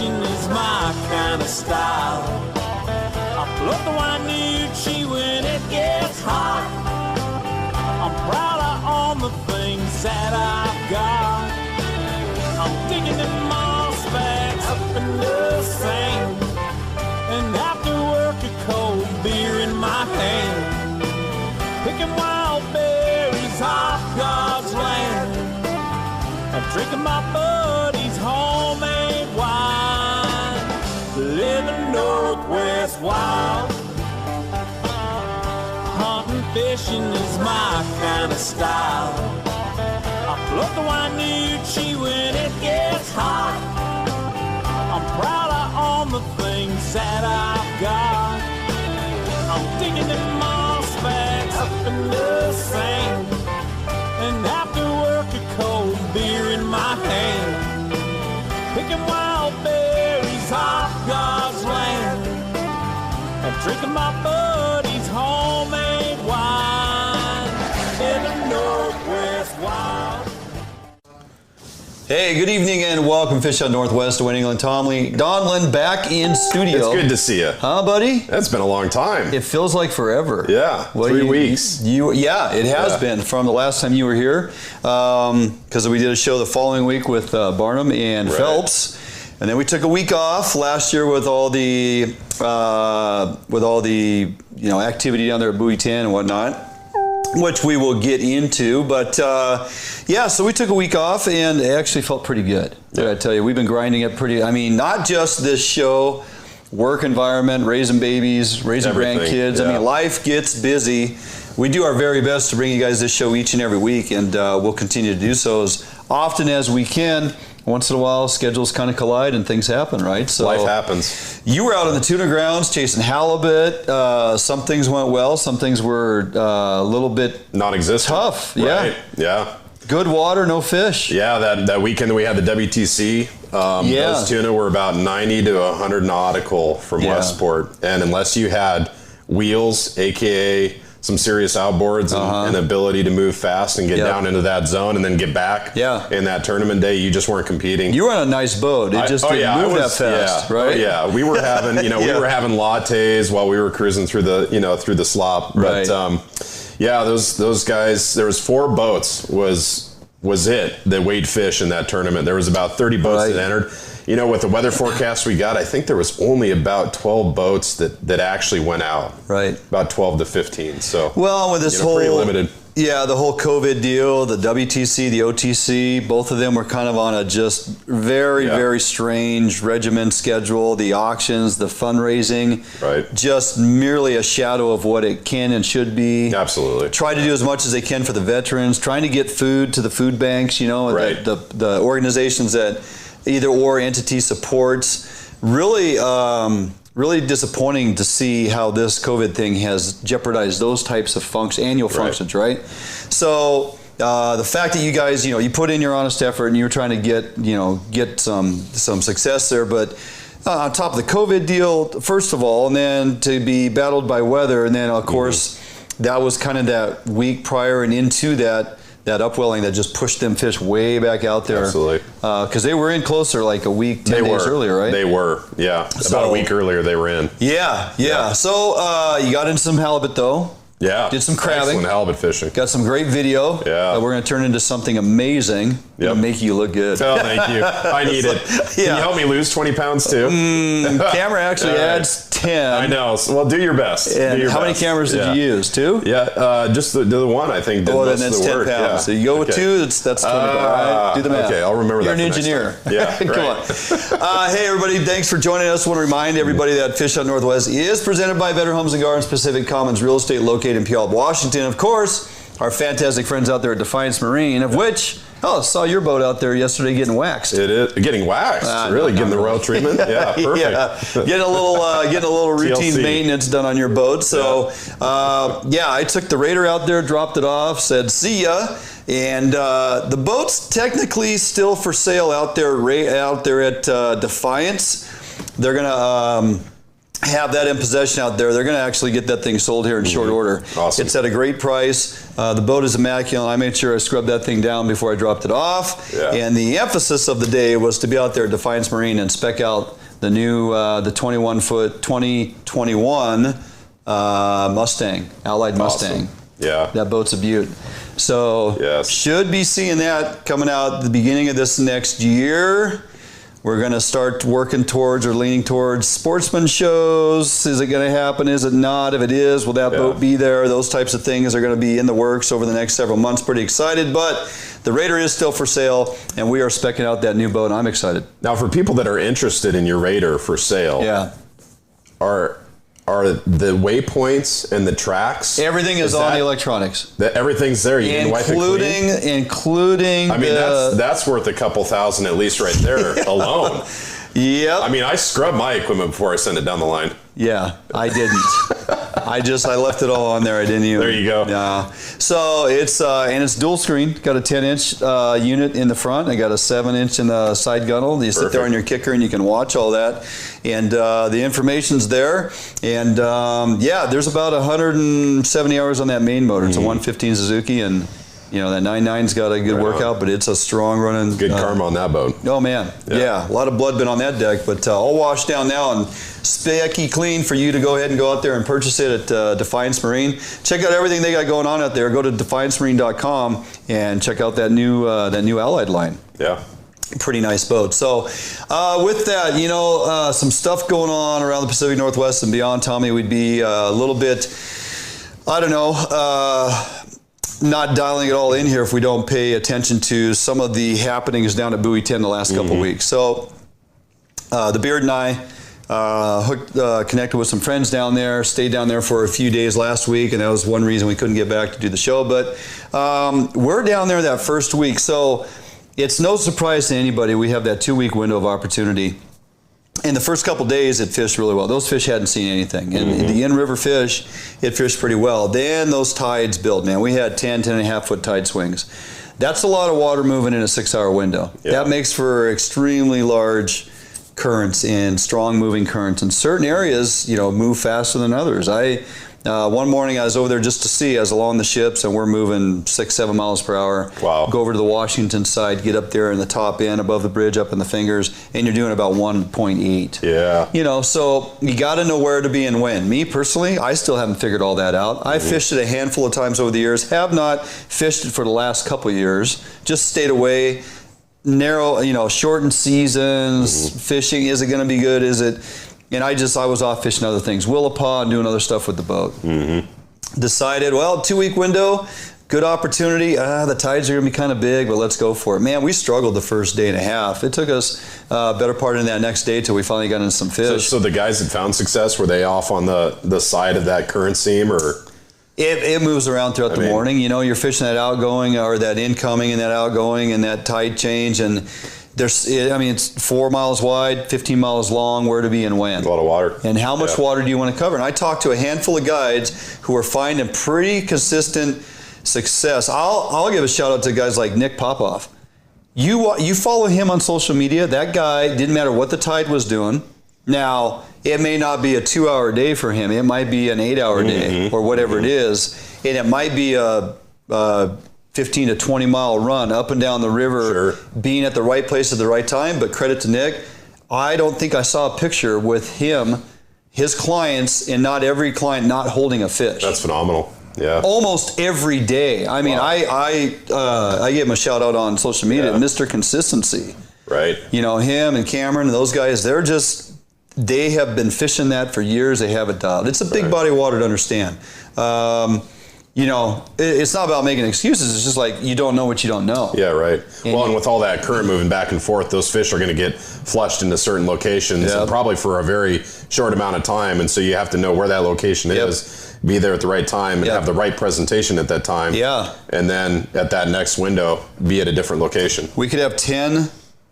fishing is my kind of style. I float the Wainucci when it gets hot. I'm proud of all the things that I've got. I'm digging them moss bags up in the sand, and after work a cold beer in my hand, picking wild berries off God's land, and drinking my buddy's homemade wine, living Northwest wild. Hunting, fishing is my kind of style. I float the Wainucci when it gets hot. I'm proud of all the things that I've got. I'm digging them moss bags up in the sand, and after work a cold beer in my hand, picking wild berries off God's land, and drinking my buddy's homemade wine in the Northwest wild. Hey, good evening and welcome Fish Out Northwest to Wayne England, Donlin back in studio. It's good to see you. Huh, buddy? That's been a long time. It feels like forever. Yeah, well, 3 weeks. Yeah, it has been from the last time you were here, because we did a show the following week with Barnum and Phelps, and then we took a week off last year with all the activity down there at Buoy 10 and whatnot, which we will get into. But yeah, so we took a week off and it actually felt pretty good. Yeah. I tell you, we've been grinding it pretty. I mean, not just this show, work environment, raising babies, raising grandkids. Yeah. I mean, life gets busy. We do our very best to bring you guys this show each and every week, and we'll continue to do so as often as we can. Once in a while, schedules kind of collide and things happen, right? So life happens. You were out on the tuna grounds chasing halibut. Some things went well. Some things were a little bit non-existent. Tough. Right. Yeah. Good water, no fish. Yeah. That weekend we had the WTC. Those tuna were about 90 to 100 nautical from Westport, and unless you had wheels, aka some serious outboards and ability to move fast and get down into that zone and then get back in that tournament day, you just weren't competing. You were on a nice boat. It just didn't move that fast, right? Oh, yeah. We were having, we were having lattes while we were cruising through the, through the slop. But yeah, those guys, there was 4 boats was it that weighed fish in that tournament. There was about 30 boats that entered. With the weather forecast we got, I think there was only about 12 boats that actually went out. Right. About 12 to 15. So, well, with this whole, pretty limited. Yeah, the whole COVID deal, the WTC, the OTC, both of them were kind of on a just very strange regimen schedule. The auctions, the fundraising, just merely a shadow of what it can and should be. Absolutely. Try to do as much as they can for the veterans, trying to get food to the food banks, the organizations that either or entity supports. Really disappointing to see how this COVID thing has jeopardized those types of annual functions, right? So the fact that you guys, you put in your honest effort and you were trying to get some success there, but on top of the COVID deal, first of all, and then to be battled by weather, and then of course that was kind of that week prior and into that upwelling that just pushed them fish way back out there. Absolutely. Because they were in closer like a week, 10 days earlier, right? They were, yeah. About a week earlier they were in. Yeah. So you got into some halibut though. Yeah. Did some crabbing. Excellent halibut fishing. Got some great video. Yeah. We're going to turn into something amazing. Yep. Make you look good. Oh, thank you. I need it. Can you help me lose 20 pounds too? Camera actually adds 10. I know. Well, do your best. And how many cameras did you use? 2? Yeah, just the one, I think. Then that's 10 pounds. Yeah. So you go with 2, that's 20. All right, do the math. Okay, I'll remember You're that. You're an engineer. Yeah, Come on. Hey, everybody, thanks for joining us. I want to remind everybody that Fish Out Northwest is presented by Better Homes and Gardens Pacific Commons Real Estate located in Puyallup, Washington. Of course, our fantastic friends out there at Defiance Marine, of which, saw your boat out there yesterday getting waxed. It is getting waxed. Getting the royal treatment. Yeah, perfect. Getting a little routine maintenance done on your boat. So, I took the Raider out there, dropped it off, said see ya, and the boat's technically still for sale out there at Defiance. They're gonna. have that in possession out there. They're going to actually get that thing sold here in short order. Awesome. It's at a great price. The boat is immaculate. I made sure I scrubbed that thing down before I dropped it off. Yeah. And the emphasis of the day was to be out there at Defiance Marine and spec out the new, the 21-foot 2021 Mustang, Allied Mustang. Awesome. Yeah. That boat's a beaut. So Yes. should be seeing that coming out at the beginning of this next year. We're going to start working towards or leaning towards sportsman shows. Is it going to happen? Is it not? If it is, will that boat be there? Those types of things are going to be in the works over the next several months. Pretty excited, but the Raider is still for sale, and we are specking out that new boat. I'm excited. Now, for people that are interested in your Raider for sale, are the waypoints and the tracks? Everything is on the electronics. Everything's there. You can wipe it clean? Including. I mean, that's worth a couple thousand at least right there alone. Yep. I mean, I scrub my equipment before I send it down the line. Yeah, I didn't. I left it all on there. I didn't even. There you go. So it's and it's dual screen. Got a 10-inch unit in the front. I got a 7-inch in the side gunnel. You sit there on your kicker and you can watch all that. And the information's there. And there's about 170 hours on that main motor. It's a 115 Suzuki, and you know, that 9.9's got a good workout, but it's a strong running. Good karma on that boat. Oh, man. Yeah. A lot of blood been on that deck, but all washed down now and specky clean for you to go ahead and go out there and purchase it at Defiance Marine. Check out everything they got going on out there. Go to defiancemarine.com and check out that new Allied line. Yeah. Pretty nice boat. So with that, you know, some stuff going on around the Pacific Northwest and beyond, Tommy, we'd be a little bit, I don't know, not dialing it all in here if we don't pay attention to some of the happenings down at Buoy 10 the last couple of weeks. So the Beard and I connected with some friends down there, stayed down there for a few days last week, and that was one reason we couldn't get back to do the show. But we're down there that first week, so it's no surprise to anybody we have that 2-week window of opportunity. In the first couple days, it fished really well. Those fish hadn't seen anything. And the in-river fish, it fished pretty well. Then those tides built, man. We had 10.5 foot tide swings. That's a lot of water moving in a 6-hour window. Yeah. That makes for extremely large currents and strong moving currents. And certain areas, you know, move faster than others. One morning I was over there just to see. I was along the ships, and we're moving 6-7 miles per hour. Wow. Go over to the Washington side, get up there in the top end, above the bridge, up in the fingers, and you're doing about 1.8. Yeah. You know, so you got to know where to be and when. Me personally, I still haven't figured all that out. I've fished it a handful of times over the years. Have not fished it for the last couple of years. Just stayed away. Narrow, you know, shortened seasons. Fishing, is it going to be good? Is it? And I was off fishing other things, Willapa, and doing other stuff with the boat. Decided, well, 2-week window, good opportunity. The tides are going to be kind of big, but let's go for it. Man, we struggled the first day and a half. It took us better part of that next day till we finally got into some fish. So the guys that found success, were they off on the side of that current seam, or? It moves around throughout the morning. You know, you're fishing that outgoing or that incoming and that outgoing and that tide change, and it's 4 miles wide, 15 miles long, where to be and when. A lot of water. And how much water do you want to cover? And I talked to a handful of guides who are finding pretty consistent success. I'll give a shout out to guys like Nick Popoff. You follow him on social media. That guy, didn't matter what the tide was doing. Now, it may not be a 2-hour day for him. It might be an 8-hour day or whatever it is. And it might be a 15 to 20 mile run up and down the river, being at the right place at the right time. But credit to Nick, I don't think I saw a picture with him, his clients, and not every client not holding a fish. That's phenomenal. Yeah. Almost every day. I mean, I gave him a shout out on social media, Mr. Consistency. Right. You know, him and Cameron and those guys, they have been fishing that for years. They have it dialed. It's a big body of water to understand. You know, it's not about making excuses. It's just like you don't know what you don't know. Yeah, right. And with all that current moving back and forth, those fish are going to get flushed into certain locations, and probably for a very short amount of time. And so you have to know where that location is, be there at the right time, and have the right presentation at that time. Yeah. And then at that next window, be at a different location. We could have 10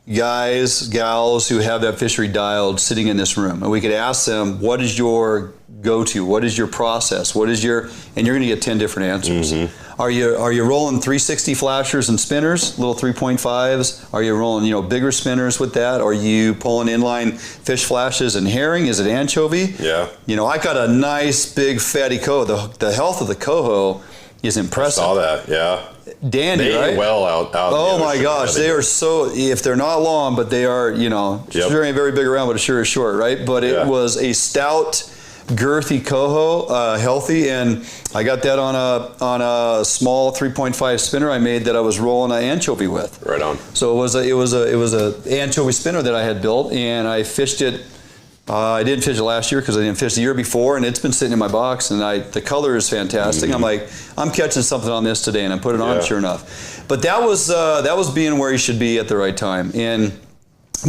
guys, gals who have that fishery dialed sitting in this room, and we could ask them, what is your go-to? What is your process? What is your, and you're going to get 10 different answers. Are you rolling 360 flashers and spinners, little 3.5s? Are you rolling, bigger spinners with that? Are you pulling inline fish flashes and herring? Is it anchovy? Yeah. I got a nice big fatty coho. The health of the coho is impressive. I saw that, yeah. Dandy, they right? eat well out Oh in the my ocean. gosh, they are so, if they're not long, but they are, sure ain't very big around, but it sure is short, right? But it was a stout, girthy coho, healthy, and I got that on a small 3.5 spinner I made that I was rolling an anchovy with. Right on. So it was a anchovy spinner that I had built, and I fished it. I didn't fish it last year because I didn't fish the year before, and it's been sitting in my box, and the color is fantastic. I'm like, I'm catching something on this today, and I put it on, sure enough. But that was being where you should be at the right time.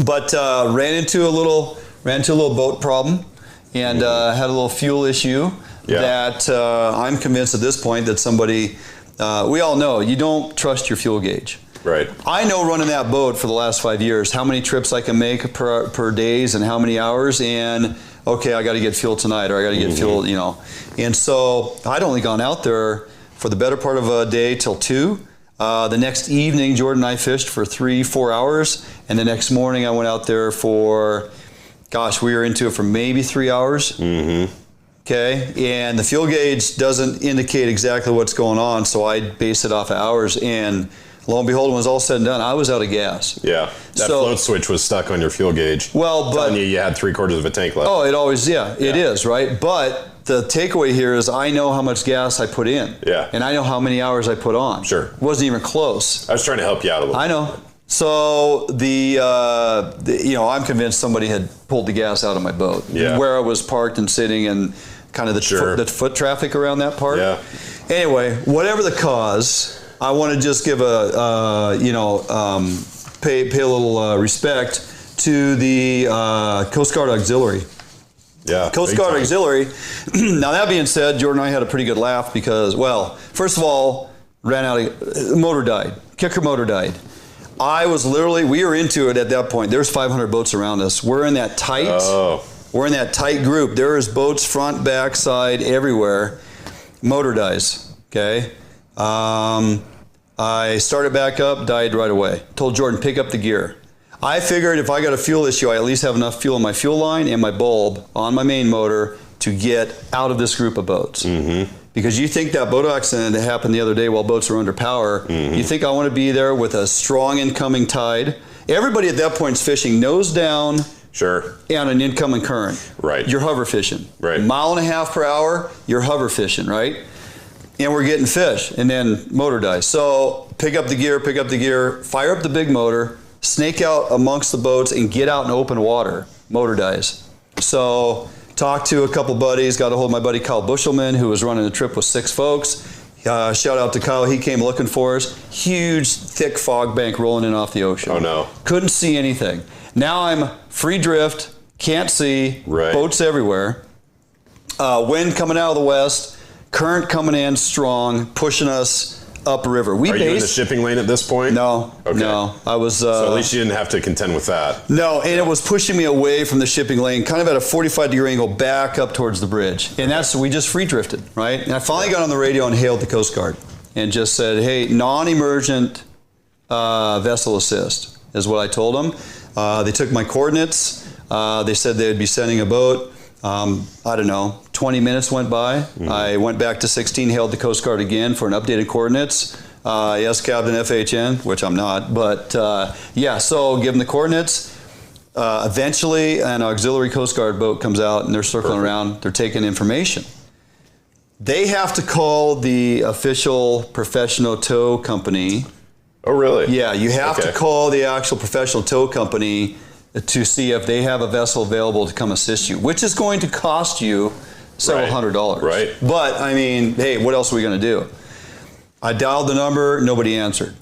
But ran into a little boat problem, and had a little fuel issue that I'm convinced at this point that somebody, we all know, you don't trust your fuel gauge. Right. I know running that boat for the last 5 years, how many trips I can make per days and how many hours, and okay, I got to get fuel tonight, or I got to get fuel, And so I'd only gone out there for the better part of a day till 2. The next evening, Jordan and I fished for 3-4 hours, and the next morning I went out there for, we were into it for maybe 3 hours. Okay, and the fuel gauge doesn't indicate exactly what's going on, so I base it off of hours, and lo and behold, when it was all said and done, I was out of gas. Yeah, that float switch was stuck on your fuel gauge. Well, but telling you had 3/4 of a tank left. Oh, it always, it is, right? But the takeaway here is I know how much gas I put in. Yeah. And I know how many hours I put on. Sure. It wasn't even close. I was trying to help you out a little. I know. So I'm convinced somebody had pulled the gas out of my boat. Yeah. Where I was parked and sitting, and kind of the foot traffic around that part. Yeah. Anyway, whatever the cause, I want to just give pay a little respect to the Coast Guard Auxiliary. Yeah. Coast Guard Auxiliary. Now that being said, Jordan and I had a pretty good laugh because, first of all, motor died. Kicker motor died. We were into it at that point. There's 500 boats around us. We're in that tight group. There's boats front, back, side, everywhere. Motor dies, okay? I started back up, died right away. Told Jordan, pick up the gear. I figured if I got a fuel issue, I at least have enough fuel in my fuel line and my bulb on my main motor to get out of this group of boats. Because you think that boat accident that happened the other day while boats are under power, you think I want to be there with a strong incoming tide. Everybody at that point is fishing nose down on an incoming current. Right. You're hover fishing. Right. 1.5 miles per hour, you're hover fishing, right? And we're getting fish, and then motor dies. So pick up the gear, fire up the big motor, snake out amongst the boats, and get out in open water. Motor dies. So talked to a couple buddies, got a hold of my buddy Kyle Bushelman, who was running a trip with 6 folks. Shout out to Kyle, he came looking for us. Huge, thick fog bank rolling in off the ocean. Oh no. Couldn't see anything. Now I'm free drift, can't see, boats everywhere. Wind coming out of the west, current coming in strong, pushing us upriver. Are you in the shipping lane at this point? No. Okay. No. I was. So at least you didn't have to contend with that. No, and it was pushing me away from the shipping lane, kind of at a 45-degree angle back up towards the bridge. And we just free drifted, right? And I finally got on the radio and hailed the Coast Guard and just said, hey, non-emergent vessel assist is what I told them. They took my coordinates. They said they would be sending a boat. I don't know, 20 minutes went by. I went back to 16, hailed the Coast Guard again for an updated coordinates. Yes, Captain FHN, which I'm not, but so give them the coordinates. Eventually, an auxiliary Coast Guard boat comes out and they're circling around, they're taking information. They have to call the official professional tow company. Oh, really? Yeah, you have to call the actual professional tow company to see if they have a vessel available to come assist you, which is going to cost you several $100s. Right. But, I mean, hey, what else are we going to do? I dialed the number, nobody answered.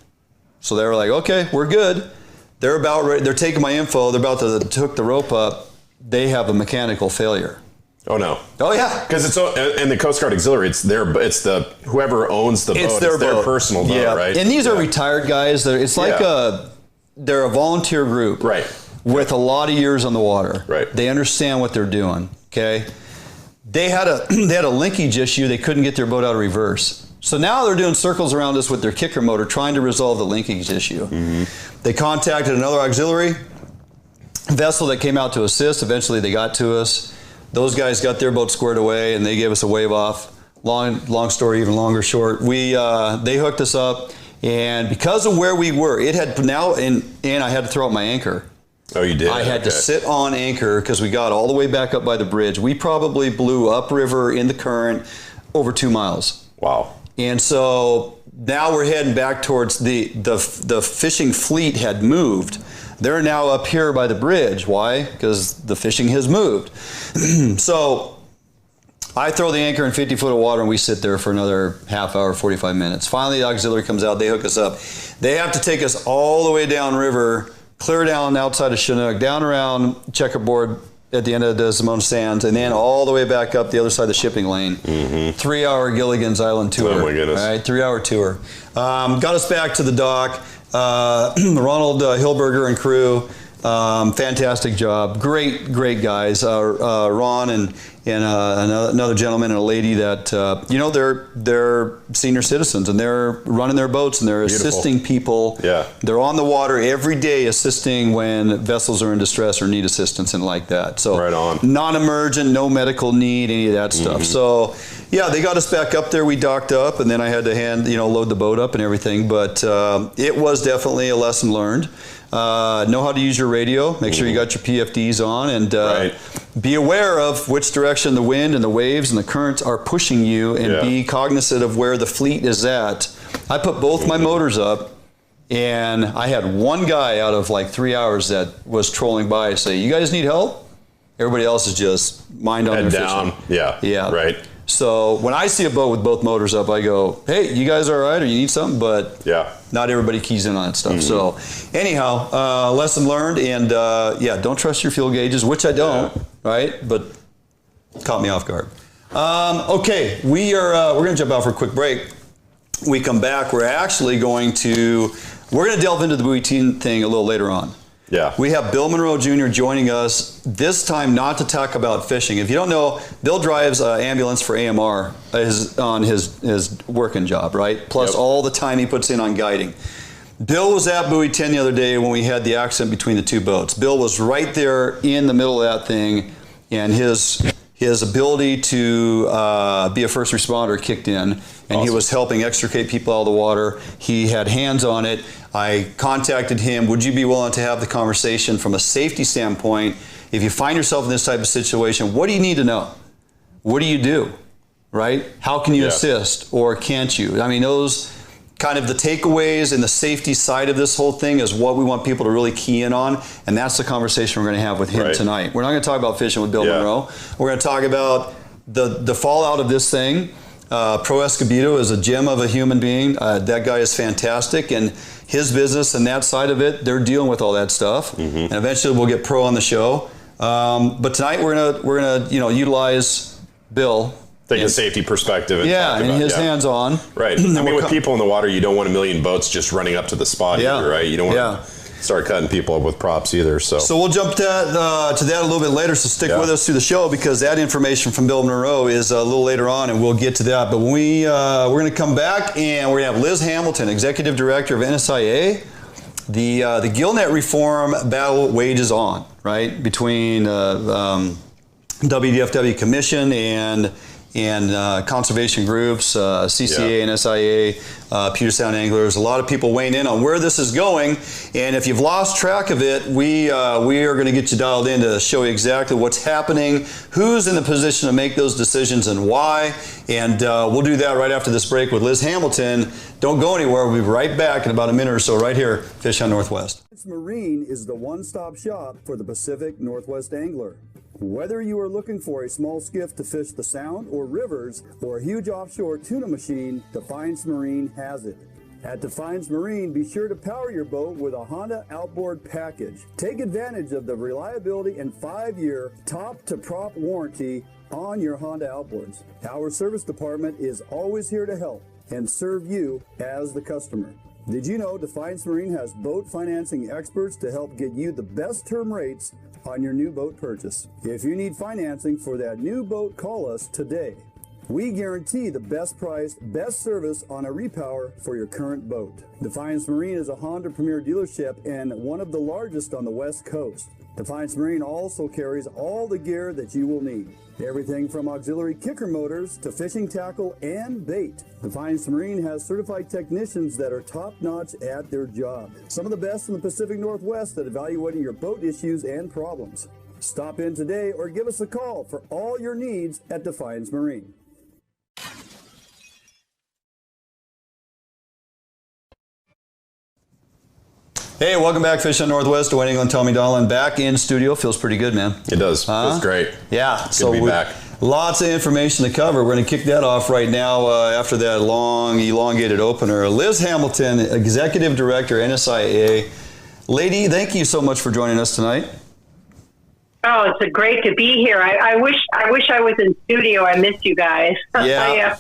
So they were like, okay, we're good. They're about ready. They're taking my info. They're about to hook the rope up. They have a mechanical failure. Oh, no. Oh, yeah. Because it's and the Coast Guard Auxiliary, it's the whoever owns the boat. It's their personal boat, right? And these are retired guys. It's like they're a volunteer group. Right. With a lot of years on the water. Right. They understand what they're doing. Okay. They had a linkage issue. They couldn't get their boat out of reverse. So now they're doing circles around us with their kicker motor trying to resolve the linkage issue. They contacted another auxiliary vessel that came out to assist. Eventually they got to us. Those guys got their boat squared away and they gave us a wave off. Long story, even longer short. They hooked us up, and because of where we were, it had now, and I had to throw out my anchor. Oh, you did? I had to sit on anchor because we got all the way back up by the bridge. We probably blew upriver in the current over 2 miles. Wow. And so now we're heading back towards the fishing fleet had moved. They're now up here by the bridge. Why? Because the fishing has moved. So I throw the anchor in 50 foot of water and we sit there for another half hour, 45 minutes. Finally, the auxiliary comes out. They hook us up. They have to take us all the way down river, clear down outside of Chinook, down around Checkerboard at the end of the Simone Sands, and then all the way back up the other side of the shipping lane. 3 hour Gilligan's Island tour. Oh my goodness. All right, 3 hour tour. Got us back to the dock. Ronald Hilberger and crew, fantastic job. Great guys. Ron and another gentleman and a lady that they're senior citizens and they're running their boats and they're assisting people. Yeah. They're on the water every day assisting when vessels are in distress or need assistance and like that. So right on. Non-emergent, no medical need, any of that stuff. So yeah, they got us back up there. We docked up and then I had to load the boat up and everything. But it was definitely a lesson learned. Know how to use your radio. Make sure you got your PFDs on, and be aware of which direction the wind and the waves and the currents are pushing you, and be cognizant of where the fleet is at. I put both my motors up, and I had one guy out of like 3 hours that was trolling by say, "You guys need help?" Everybody else is just mind on their down. fishing. Yeah. Right. So when I see a boat with both motors up, I go, "Hey, you guys all right? Or you need something?" But not everybody keys in on that stuff. So anyhow, lesson learned, and don't trust your fuel gauges, which I don't, right? But caught me off guard. Okay, we're going to jump out for a quick break. We come back, we're going to delve into the buoy thing a little later on. Yeah. We have Bill Monroe Jr. joining us, this time not to talk about fishing. If you don't know, Bill drives ambulance for AMR on his working job, right? Plus all the time he puts in on guiding. Bill was at Buoy 10 the other day when we had the accident between the two boats. Bill was right there in the middle of that thing, and his ability to be a first responder kicked in, and he was helping extricate people out of the water. He had hands on it. I contacted him. Would you be willing to have the conversation from a safety standpoint? If you find yourself in this type of situation, what do you need to know? What do you do, right? How can you assist, or can't you? I mean, those kind of the takeaways and the safety side of this whole thing is what we want people to really key in on, and that's the conversation we're going to have with him tonight. We're not going to talk about fishing with Bill Monroe. We're going to talk about the fallout of this thing. Pro Escobedo is a gem of a human being. That guy is fantastic, and his business and that side of it, they're dealing with all that stuff. And eventually we'll get Pro on the show. But tonight we're gonna utilize Bill. Take a safety perspective. And his hands on. Right. I mean, with people in the water, you don't want a million boats just running up to the spot either, right? You don't want to start cutting people up with props either. So we'll jump to that a little bit later. So stick with us through the show, because that information from Bill Monroe is a little later on, and we'll get to that. But when we're going to come back, and we're going to have Liz Hamilton, Executive Director of NSIA. The Gillnet reform battle wages on, right, between WDFW Commission and conservation groups, CCA, NSIA, Puget Sound Anglers. A lot of people weighing in on where this is going. And if you've lost track of it, we are going to get you dialed in to show you exactly what's happening, who's in the position to make those decisions, and why. And we'll do that right after this break with Liz Hamilton. Don't go anywhere. We'll be right back in about a minute or so right here, Fish on Northwest. Marine is the one-stop shop for the Pacific Northwest angler. Whether you are looking for a small skiff to fish the Sound or rivers, or a huge offshore tuna machine, Defiance Marine has it. At Defiance Marine, be sure to power your boat with a Honda outboard package. Take advantage of the reliability and 5-year top-to-prop warranty on your Honda outboards. Our service department is always here to help and serve you as the customer. Did you know Defiance Marine has boat financing experts to help get you the best term rates on your new boat purchase? If you need financing for that new boat, call us today. We guarantee the best price, best service on a repower for your current boat. Defiance Marine is a Honda Premier dealership and one of the largest on the West Coast. Defiance Marine also carries all the gear that you will need. Everything from auxiliary kicker motors to fishing tackle and bait. Defiance Marine has certified technicians that are top-notch at their job. Some of the best in the Pacific Northwest at evaluating your boat issues and problems. Stop in today or give us a call for all your needs at Defiance Marine. Hey, welcome back, Fishing Northwest. Dwayne England, Tommy Donlan, back in studio. Feels pretty good, man. It does. Feels great. Yeah. Good to be back. Lots of information to cover. We're going to kick that off right now after that long, elongated opener. Liz Hamilton, Executive Director, NSIA. Lady, thank you so much for joining us tonight. Oh, it's great to be here. I wish I was in studio. I miss you guys. Yeah,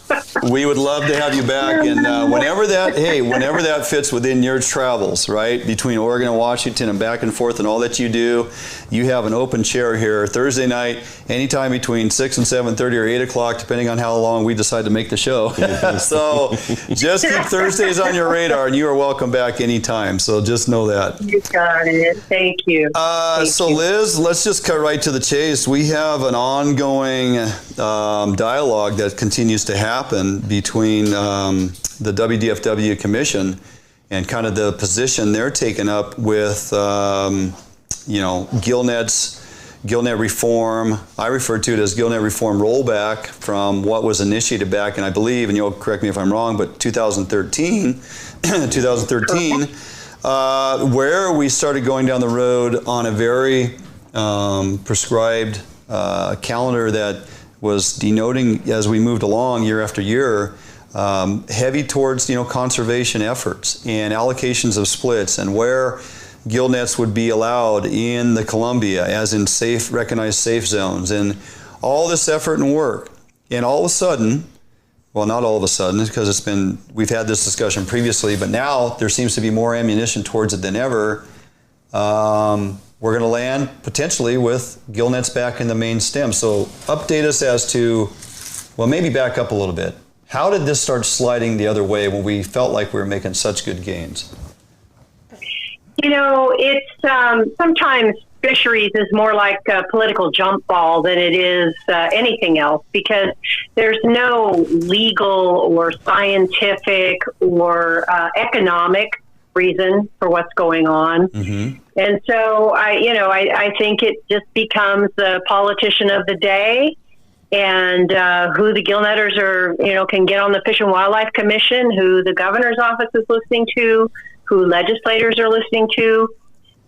we would love to have you back. And whenever that fits within your travels, right, between Oregon and Washington and back and forth and all that you do, you have an open chair here Thursday night, anytime between 6 and 7:30 or 8 o'clock, depending on how long we decide to make the show. So just keep Thursdays on your radar, and you are welcome back anytime. So just know that. You got it. Thank you. So Liz, let's just cut right to the chase. We have an ongoing dialogue that continues to happen between the WDFW Commission and kind of the position they're taking up with, Gillnet reform. I refer to it as Gillnet reform rollback from what was initiated back in, I believe, and you'll correct me if I'm wrong, but 2013, where we started going down the road on a very prescribed calendar that was denoting, as we moved along year after year, heavy towards conservation efforts and allocations of splits and where gillnets would be allowed in the Columbia as in recognized safe zones and all this effort and work. And all of a sudden, well, not all of a sudden, because we've had this discussion previously, but now there seems to be more ammunition towards it than ever. We're going to land potentially with gillnets back in the main stem. So update us as to, well, maybe back up a little bit. How did this start sliding the other way when we felt like we were making such good gains? It's sometimes fisheries is more like a political jump ball than it is anything else, because there's no legal or scientific or economic reason for what's going on. Mm-hmm. And so I think it just becomes the politician of the day and who the gillnetters are, can get on the Fish and Wildlife Commission, who the governor's office is listening to, who legislators are listening to.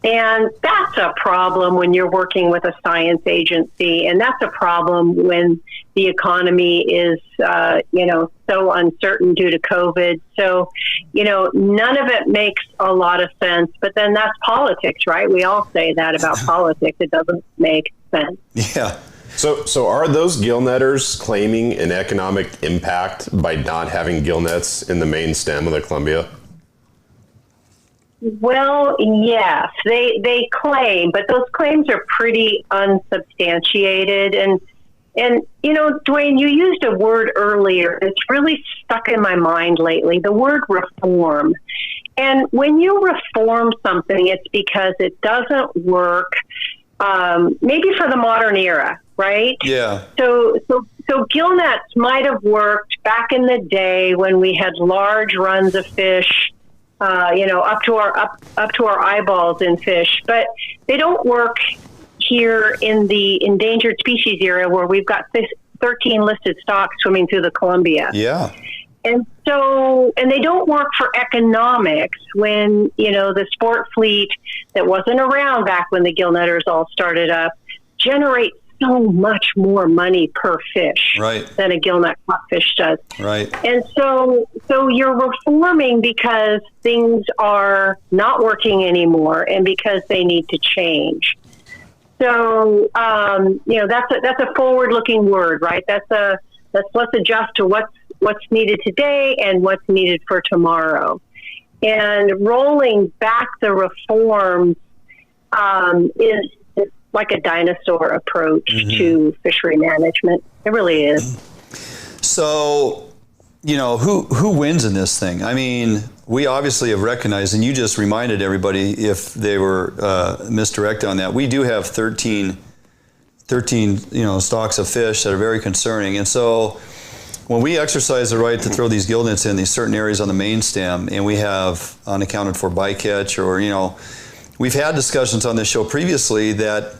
And that's a problem when you're working with a science agency. And that's a problem when the economy is, so uncertain due to COVID. So, none of it makes a lot of sense. But then that's politics, right? We all say that about politics. It doesn't make sense. Yeah. So are those gillnetters claiming an economic impact by not having gillnets in the main stem of the Columbia? Well, yes, they claim, but those claims are pretty unsubstantiated. And Dwayne, you used a word earlier. It's really stuck in my mind lately, the word reform. And when you reform something, it's because it doesn't work, maybe for the modern era, right? Yeah. So gillnets might have worked back in the day when we had large runs of fish, up to our eyeballs in fish, but they don't work here in the endangered species era where we've got 13 listed stocks swimming through the Columbia. Yeah. And they don't work for economics when, the sport fleet that wasn't around back when the gillnetters all started up generates so much more money per fish than a gillnet fish does. Right. And so you're reforming because things are not working anymore and because they need to change. So, that's a forward-looking word, right? Let's adjust to what's needed today and what's needed for tomorrow. And rolling back the reforms is like a dinosaur approach to fishery management. It really is. So, who wins in this thing? I mean, we obviously have recognized, and you just reminded everybody if they were misdirected on that, we do have 13 stocks of fish that are very concerning. And so when we exercise the right to throw these gillnets in these certain areas on the main stem, and we have unaccounted for bycatch, or, we've had discussions on this show previously that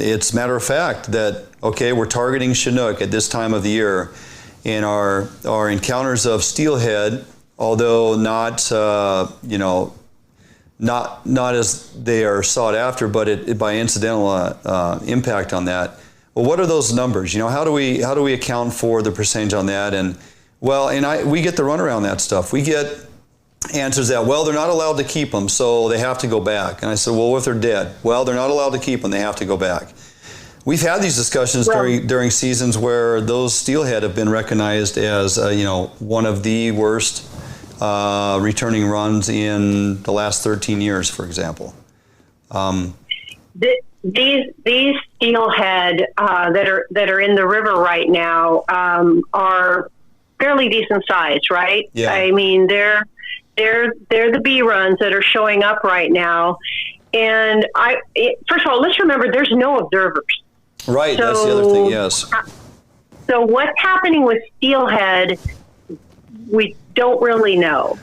it's matter of fact that, okay, we're targeting Chinook at this time of the year, and our encounters of steelhead, although not as they are sought after, but it by incidental impact on that. Well, what are those numbers? How do we account for the percentage on that? And we get the runaround on that stuff. We get answers that, well, they're not allowed to keep them, so they have to go back. And I said, well, what if they're dead? Well, they're not allowed to keep them, they have to go back. We've had these discussions during seasons where those steelhead have been recognized as one of the worst returning runs in the last 13 years, for example. These steelhead that are in the river right now are fairly decent size, right? Yeah. I mean, they're the B runs that are showing up right now. And first of all, let's remember there's no observers. Right, so, that's the other thing, yes. So what's happening with steelhead, we don't really know.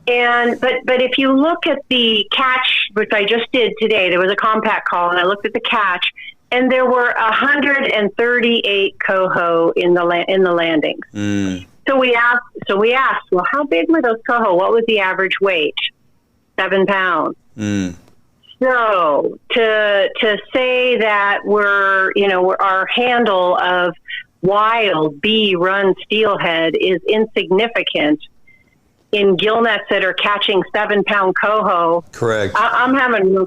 But if you look at the catch, which I just did today, there was a compact call, and I looked at the catch, and there were 138 coho in the landings. Mm. So we asked, well, how big were those coho? What was the average weight? 7 pounds. Mm. So to say that our handle of wild B run steelhead is insignificant in gillnets that are catching 7 pound coho. Correct. I'm having,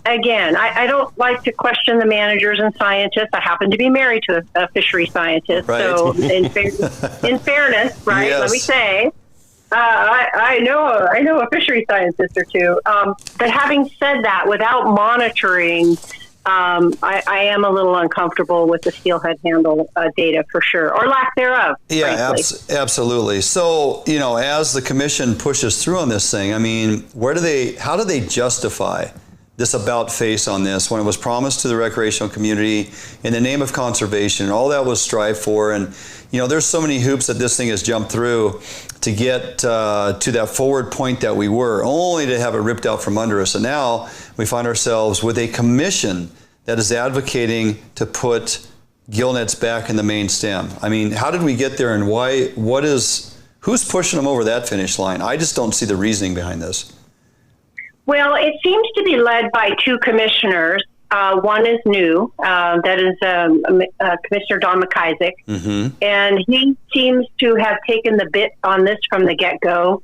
again, I don't like to question the managers and scientists. I happen to be married to a fishery scientist. Right. So in fairness, right, yes. let me say, I know a fishery scientist or two. But having said that, without monitoring, I am a little uncomfortable with the steelhead handle data for sure, or lack thereof. Yeah, absolutely. So, as the commission pushes through on this thing, I mean, how do they justify this about face on this when it was promised to the recreational community in the name of conservation, and all that was strived for? And, there's so many hoops that this thing has jumped through to get to that forward point that we were, only to have it ripped out from under us. And now we find ourselves with a commission that is advocating to put gillnets back in the main stem. I mean, how did we get there, and who's pushing them over that finish line? I just don't see the reasoning behind this. Well, it seems to be led by two commissioners. One is new, that is Commissioner Don McIsaac, and he seems to have taken the bit on this from the get-go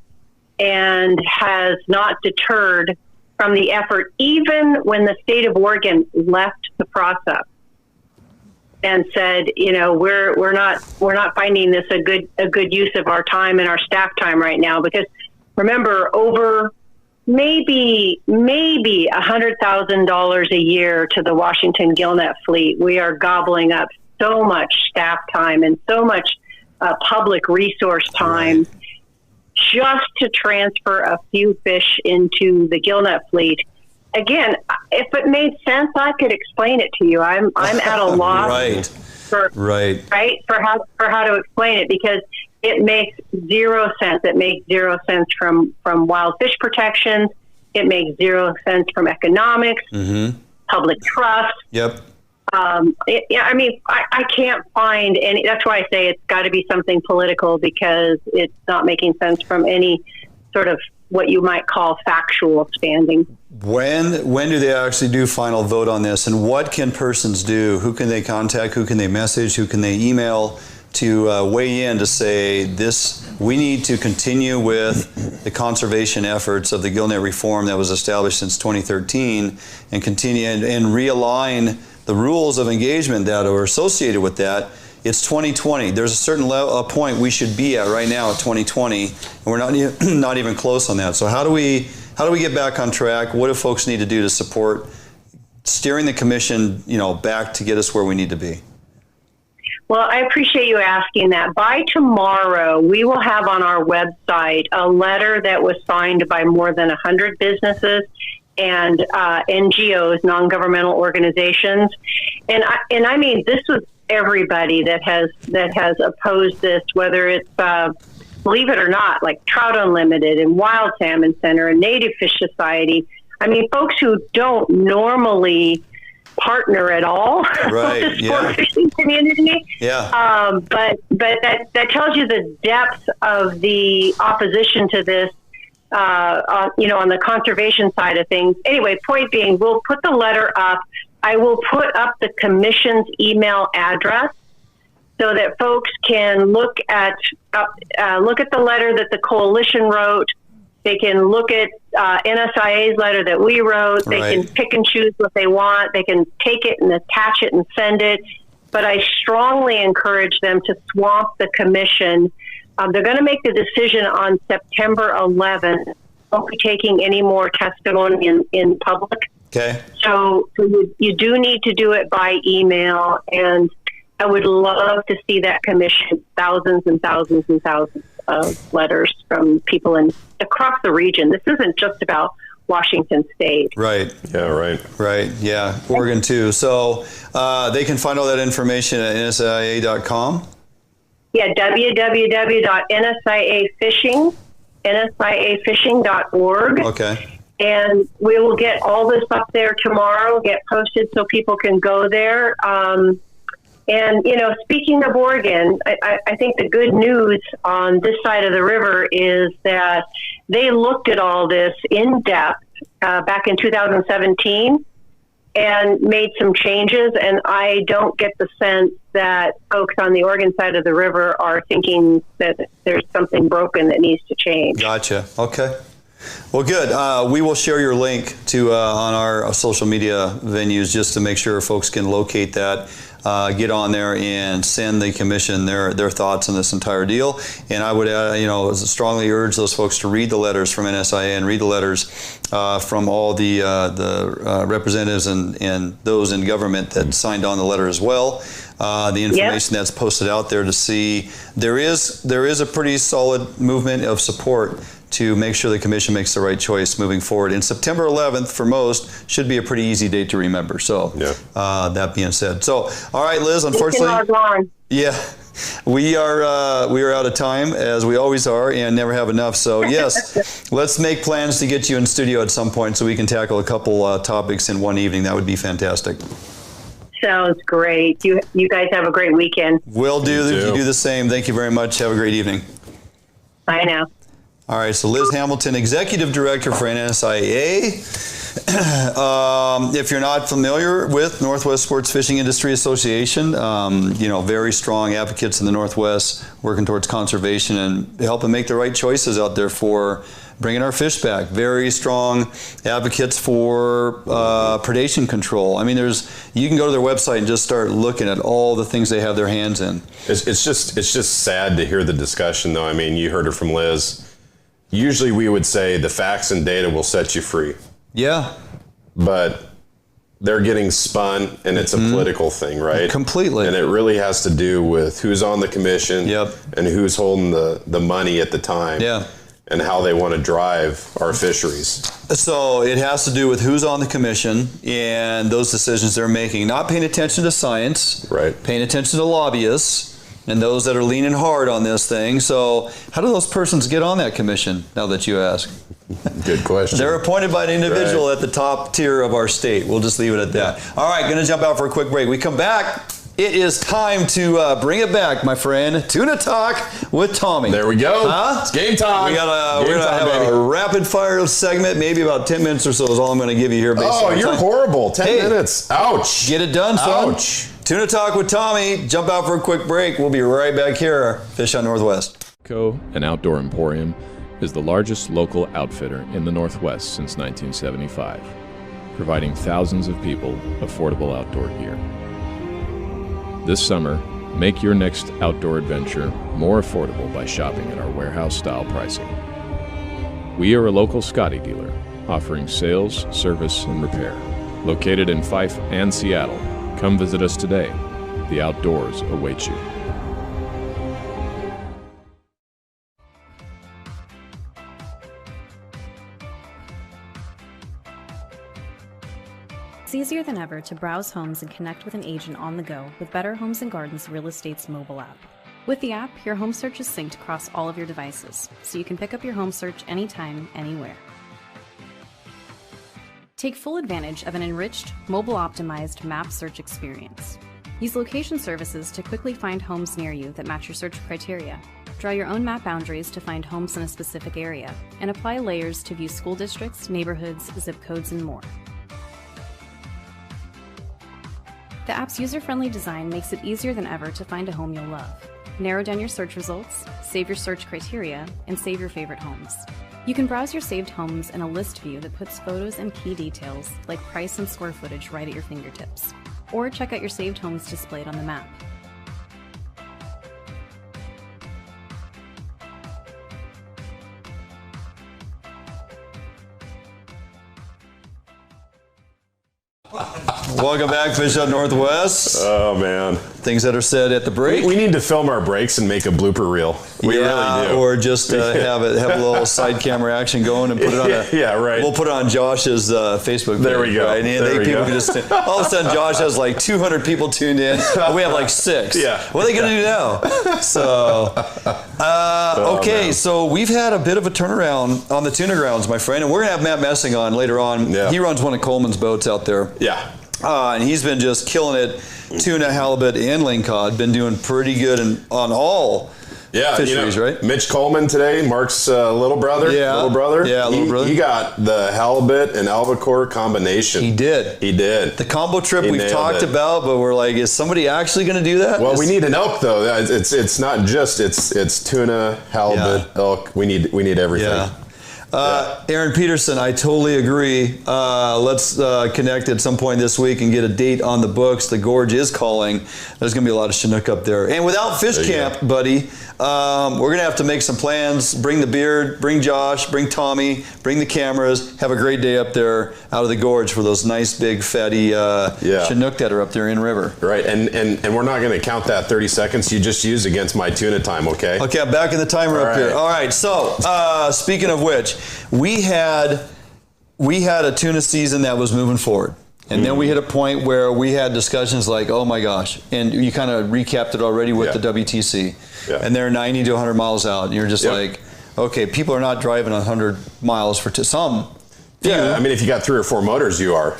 and has not deterred from the effort, even when the state of Oregon left the process and said, we're not finding this a good use of our time and our staff time right now, because remember, over maybe $100,000 a year to the Washington Gillnet fleet, we are gobbling up so much staff time and so much public resource time just to transfer a few fish into the Gillnet fleet. Again, if it made sense, I could explain it to you. I'm at a loss for how to explain it, because it makes zero sense. It makes zero sense from wild fish protections. It makes zero sense from economics, public trust. Yep. I can't find any. That's why I say it's got to be something political, because it's not making sense from any sort of what you might call factual standing. When do they actually do final vote on this, and what can persons do? Who can they contact? Who can they message? Who can they email to weigh in to say we need to continue with the conservation efforts of the gillnet reform that was established since 2013 and continue and realign the rules of engagement that are associated with that It's 2020. There's a certain point we should be at right now at 2020, and we're not even close on that. So how do we get back on track? What do folks need to do to support steering the commission, back to get us where we need to be? Well, I appreciate you asking that. By tomorrow, we will have on our website a letter that was signed by more than 100 businesses and NGOs, non-governmental organizations, and I mean, this was everybody that has opposed this, whether it's believe it or not, like Trout Unlimited and Wild Salmon Center and Native Fish Society. I mean, folks who don't normally partner at all right, with the sport fishing community. Yeah. But that tells you the depth of the opposition to this, on the conservation side of things. Anyway, point being, we'll put the letter up. I will put up the commission's email address so that folks can look at the letter that the coalition wrote. They can look at NSIA's letter that we wrote. They can pick and choose what they want. They can take it and attach it and send it. But I strongly encourage them to swamp the commission. They're going to make the decision on September 11th. Won't be taking any more testimony in public. Okay. So you do need to do it by email, and I would love to see that commission thousands and thousands and thousands of letters from people across the region. This isn't just about Washington State. Right. Yeah, right. Right. Yeah. Oregon too. So they can find all that information at NSIA.com. Yeah, www.nsiafishing.org. Okay. And we will get all this up there tomorrow, get posted so people can go there. And, speaking of Oregon, I think the good news on this side of the river is that they looked at all this in depth back in 2017 and made some changes. And I don't get the sense that folks on the Oregon side of the river are thinking that there's something broken that needs to change. Gotcha. Okay. Well, good. We will share your link to on our social media venues just to make sure folks can locate that. Get on there and send the commission their thoughts on this entire deal. And I would, strongly urge those folks to read the letters from NSIA and read the letters from all the representatives and those in government that signed on the letter as well. The information that's posted out there to see there is a pretty solid movement of support to make sure the commission makes the right choice moving forward. And September 11th, for most, should be a pretty easy date to remember. So, that being said. So, all right, Liz, unfortunately, we are out of time, as we always are, and never have enough. So, yes, let's make plans to get you in studio at some point so we can tackle a couple topics in one evening. That would be fantastic. Sounds great. You guys have a great weekend. Will do. You do the same. Thank you very much. Have a great evening. Bye now. All right, so Liz Hamilton, Executive Director for NSIA. If you're not familiar with Northwest Sports Fishing Industry Association, very strong advocates in the Northwest working towards conservation and helping make the right choices out there for bringing our fish back. Very strong advocates for predation control. I mean, you can go to their website and just start looking at all the things they have their hands in. It's just sad to hear the discussion, though. I mean, you heard it from Liz. Usually we would say the facts and data will set you free. Yeah. But they're getting spun, and it's a political thing, right? Completely. And it really has to do with who's on the commission and who's holding the money at the time. Yeah. And how they want to drive our fisheries. So it has to do with who's on the commission and those decisions they're making. Not paying attention to science. Right. Paying attention to lobbyists and those that are leaning hard on this thing. So how do those persons get on that commission, now that you ask? Good question. They're appointed by an individual at the top tier of our state. We'll just leave it at that. All right, going to jump out for a quick break. We come back. It is time to bring it back, my friend. Tuna Talk with Tommy. There we go. It's game time. We're going to have a rapid fire segment, maybe about 10 minutes or so is all I'm going to give you here. You're horrible. 10 minutes. Ouch. Get it done, son. Ouch. Tuna Talk with Tommy. Jump out for a quick break. We'll be right back here. Fish on Northwest. Co, an outdoor emporium, is the largest local outfitter in the Northwest since 1975, providing thousands of people affordable outdoor gear. This summer, Make your next outdoor adventure more affordable by shopping at our warehouse-style pricing. We are a local Scotty dealer, offering sales, service, and repair. Located in Fife and Seattle, come visit us today. The outdoors await you. It's easier than ever to browse homes and connect with an agent on the go with Better Homes and Gardens Real Estate's mobile app. With the app, your home search is synced across all of your devices, so you can pick up your home search anytime, anywhere. Take full advantage of an enriched, mobile-optimized map search experience. Use location services to quickly find homes near you that match your search criteria. Draw your own map boundaries to find homes in a specific area, and apply layers to view school districts, neighborhoods, zip codes, and more. The app's user-friendly design makes it easier than ever to find a home you'll love. Narrow down your search results, save your search criteria, and save your favorite homes. You can browse your saved homes in a list view that puts photos and key details like price and square footage right at your fingertips. Or check out your saved homes displayed on the map. Welcome back, Fish Out Northwest. Oh, man. Things that are said at the break. We need to film our breaks and make a blooper reel. We really do. Or just have a little side camera action going and put it on right. We'll put it on Josh's Facebook page. There we go. Right? And people can just all of a sudden Josh has like 200 people tuned in. We have like 6. Yeah. What are they going to do now? So, okay. Man. So we've had a bit of a turnaround on the tuna grounds, my friend, and we're going to have Matt Messin on later on. Yeah. He runs one of Coleman's boats out there. Yeah. And he's been just killing it. Tuna, halibut, and lingcod. Been doing pretty good on all fisheries, right? Mitch Coleman today, Mark's little brother. Yeah. Little brother. Yeah, little brother. He got the halibut and albacore combination. He did. The combo trip we've talked about, but we're like, is somebody actually going to do that? Well, we need an elk though. It's not just it's tuna, halibut, elk. We need everything. Yeah. Aaron Peterson, I totally agree. Let's connect at some point this week and get a date on the books. The gorge is calling. There's going to be a lot of Chinook up there. And without fish camp, buddy, we're going to have to make some plans. Bring the beard, bring Josh, bring Tommy, bring the cameras. Have a great day up there out of the gorge for those nice big fatty Chinook that are up there in river. Right, and we're not going to count that 30 seconds you just used against my tuna time, okay? Okay, I'm back in the timer up here. All right, so speaking of which, we had a tuna season that was moving forward. And then we hit a point where we had discussions like, oh my gosh, and you kind of recapped it already with the WTC. Yeah. And they're 90 to 100 miles out. And you're just like, okay, people are not driving 100 miles for some. Yeah, I mean, if you got 3 or 4 motors, you are, on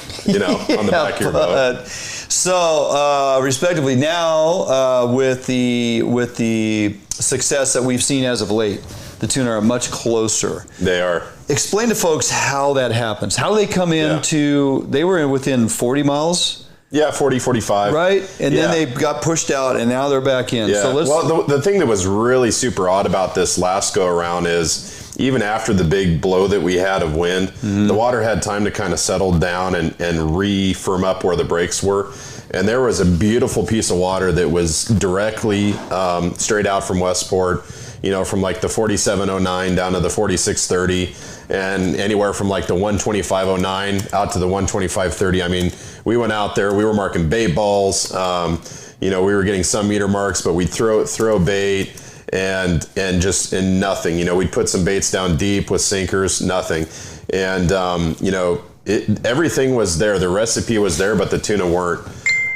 the back of your boat. So, respectively, now with the success that we've seen as of late, the tuna are much closer. They are. Explain to folks how that happens. How do they come into, they were within 40 miles? Yeah, 40, 45. Right? And then they got pushed out and now they're back in. Yeah. So well, the thing that was really super odd about this last go around is even after the big blow that we had of wind, the water had time to kind of settle down and re-firm up where the breaks were. And there was a beautiful piece of water that was directly straight out from Westport, from like the 4709 down to the 4630 and anywhere from like the 12509 out to the 12530. I mean, we went out there, we were marking bait balls, we were getting some meter marks, but we'd throw bait and nothing. We'd put some baits down deep with sinkers, nothing. And, everything was there. The recipe was there, but the tuna weren't.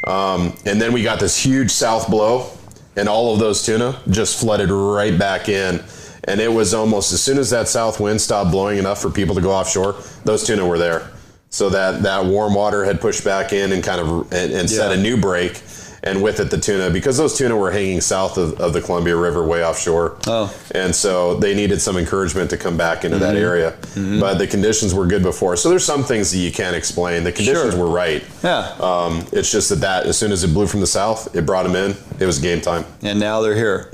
And then we got this huge south blow, and all of those tuna just flooded right back in. And it was almost as soon as that south wind stopped blowing enough for people to go offshore, those tuna were there. So that warm water had pushed back in and kind of set a new break. And with it, the tuna, because those tuna were hanging south of the Columbia River way offshore. Oh. And so they needed some encouragement to come back into that area. But the conditions were good before. So there's some things that you can't explain. The conditions were right. Yeah. It's just that as soon as it blew from the south, it brought them in. it was game time. And now they're here.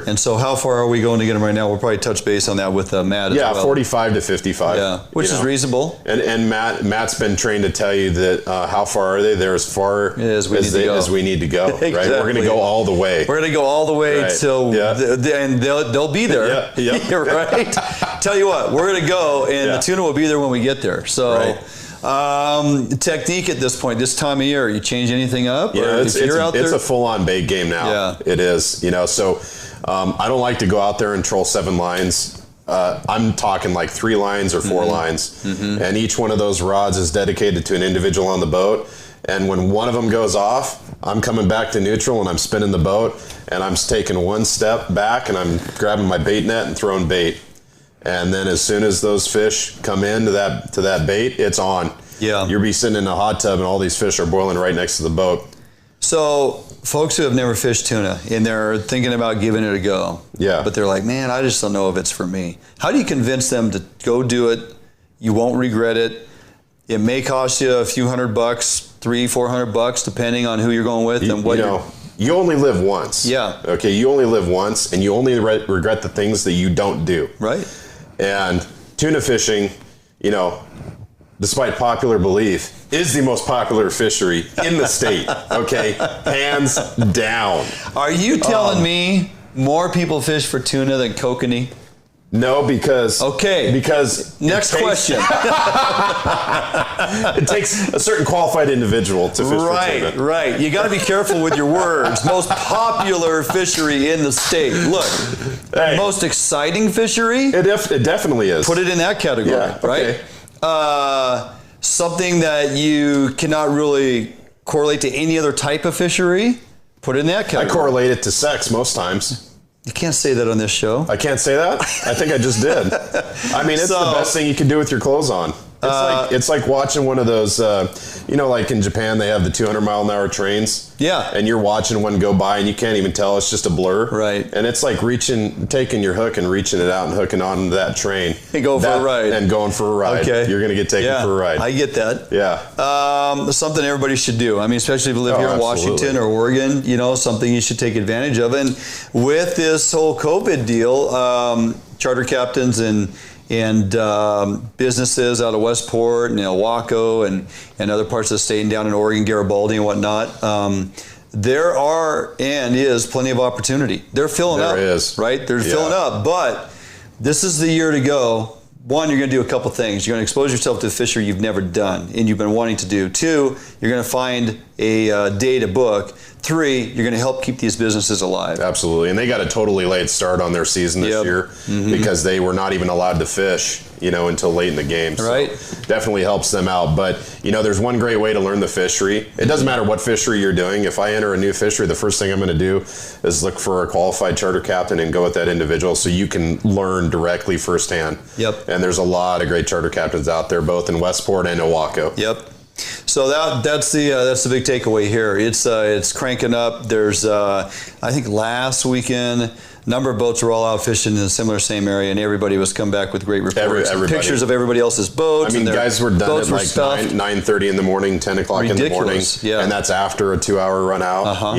And so how far are we going to get them right now? We'll probably touch base on that with Matt as well. Yeah, 45 to 55. Yeah, which is reasonable. And Matt's been trained to tell you that how far are they? They're as far as we need to go. Exactly. Right? We're going to go all the way. We're going to go all the way till, and they'll be there. Yeah. Right? Tell you what, we're going to go, and the tuna will be there when we get there. So. Technique at this point, this time of year, you change anything up? Yeah, it's a full-on bait game now. Yeah. It is. So I don't like to go out there and troll 7 lines. I'm talking like 3 lines or 4 lines, and each one of those rods is dedicated to an individual on the boat. And when one of them goes off, I'm coming back to neutral and I'm spinning the boat, and I'm taking one step back and I'm grabbing my bait net and throwing bait. And then as soon as those fish come into that bait, it's on. Yeah. You'll be sitting in a hot tub and all these fish are boiling right next to the boat. So folks who have never fished tuna and they're thinking about giving it a go. Yeah. But they're like, man, I just don't know if it's for me. How do you convince them to go do it? You won't regret it. It may cost you a few $100, $300-400, depending on who you're going with and what you only live once. Yeah. Okay. You only live once, and you only regret the things that you don't do. Right. And tuna fishing, despite popular belief, is the most popular fishery in the state. Okay, hands down. Are you telling me more people fish for tuna than kokanee? No, because next question. It takes a certain qualified individual to fish for tuna. Right. You got to be careful with your words. Most popular fishery in the state. Look, most exciting fishery. It definitely is. Put it in that category. Yeah, okay. Right. Something that you cannot really correlate to any other type of fishery. Put it in that category. I correlate it to sex most times. You can't say that on this show. I can't say that? I think I just did. I mean, it's the best thing you can do with your clothes on. It's like watching one of those, like in Japan, they have the 200-mile-an-hour trains. Yeah. And you're watching one go by and you can't even tell. It's just a blur. Right. And it's like taking your hook and reaching it out and hooking on that train. And going for a ride. And going for a ride. Okay. You're going to get taken for a ride. I get that. Yeah. Something everybody should do. I mean, especially if you live here in Washington or Oregon, something you should take advantage of. And with this whole COVID deal, charter captains and businesses out of Westport and Waco and other parts of the state and down in Oregon, Garibaldi and whatnot, there are and is plenty of opportunity. They're filling up. There is. Right? They're filling up. But this is the year to go. One, you're going to do a couple things. You're going to expose yourself to a fishery you've never done and you've been wanting to do. 2, you're going to find a day to book. 3, you're going to help keep these businesses alive. Absolutely. And they got a totally late start on their season this year because they were not even allowed to fish, until late in the game. So right. Definitely helps them out. But, there's one great way to learn the fishery. It doesn't matter what fishery you're doing. If I enter a new fishery, the first thing I'm going to do is look for a qualified charter captain and go with that individual so you can learn directly firsthand. Yep. And there's a lot of great charter captains out there, both in Westport and Waco. Yep. So that's the big takeaway here. It's cranking up. There's I think last weekend, a number of boats were all out fishing in a same area, and everybody was come back with great reports, pictures of everybody else's boats. I mean, guys were done at like 9:30 in the morning, 10 o'clock in the morning, and that's after a 2-hour run out.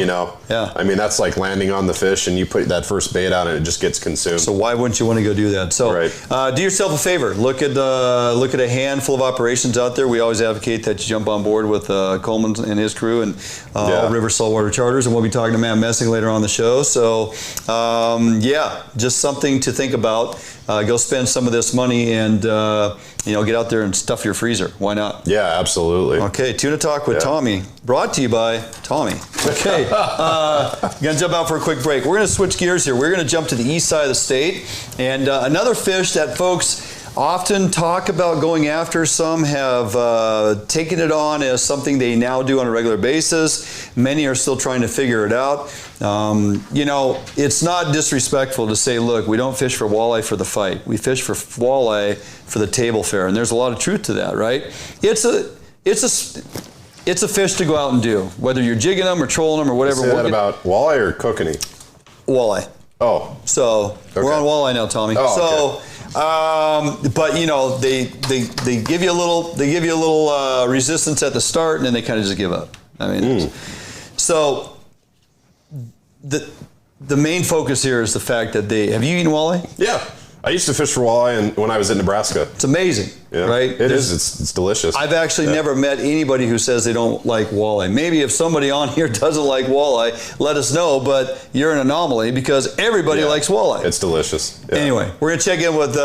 Yeah. I mean, that's like landing on the fish, and you put that first bait out, and it just gets consumed. So why wouldn't you want to go do that? So do yourself a favor. Look at a handful of operations out there. We always advocate that you jump on board with Coleman and his crew and All River Saltwater Charters, and we'll be talking to Matt Messin later on the show. So just something to think about. Go spend some of this money and get out there and stuff your freezer. Why not? Yeah, absolutely. Okay, Tuna Talk with Tommy, brought to you by Tommy. Okay, gonna jump out for a quick break. We're gonna switch gears here. We're gonna jump to the east side of the state, and another fish that folks often talk about going after. Some have taken it on as something they now do on a regular basis. Many are still trying to figure it out. It's not disrespectful to say, look, we don't fish for walleye for the fight. We fish for walleye for the table fare, and there's a lot of truth to that, right? It's a fish to go out and do, whether you're jigging them or trolling them or whatever. Say that about walleye or kokanee? Walleye. Oh. So we're on walleye now, Tommy. Oh, but they give you a little resistance at the start, and then they kind of just give up. I mean, so the main focus here is the fact that have you eaten walleye? Yeah. I used to fish for walleye when I was in Nebraska. It's amazing, right? It is. It's delicious. I've actually never met anybody who says they don't like walleye. Maybe if somebody on here doesn't like walleye, let us know, but you're an anomaly because everybody likes walleye. It's delicious. Yeah. Anyway, we're going to check in with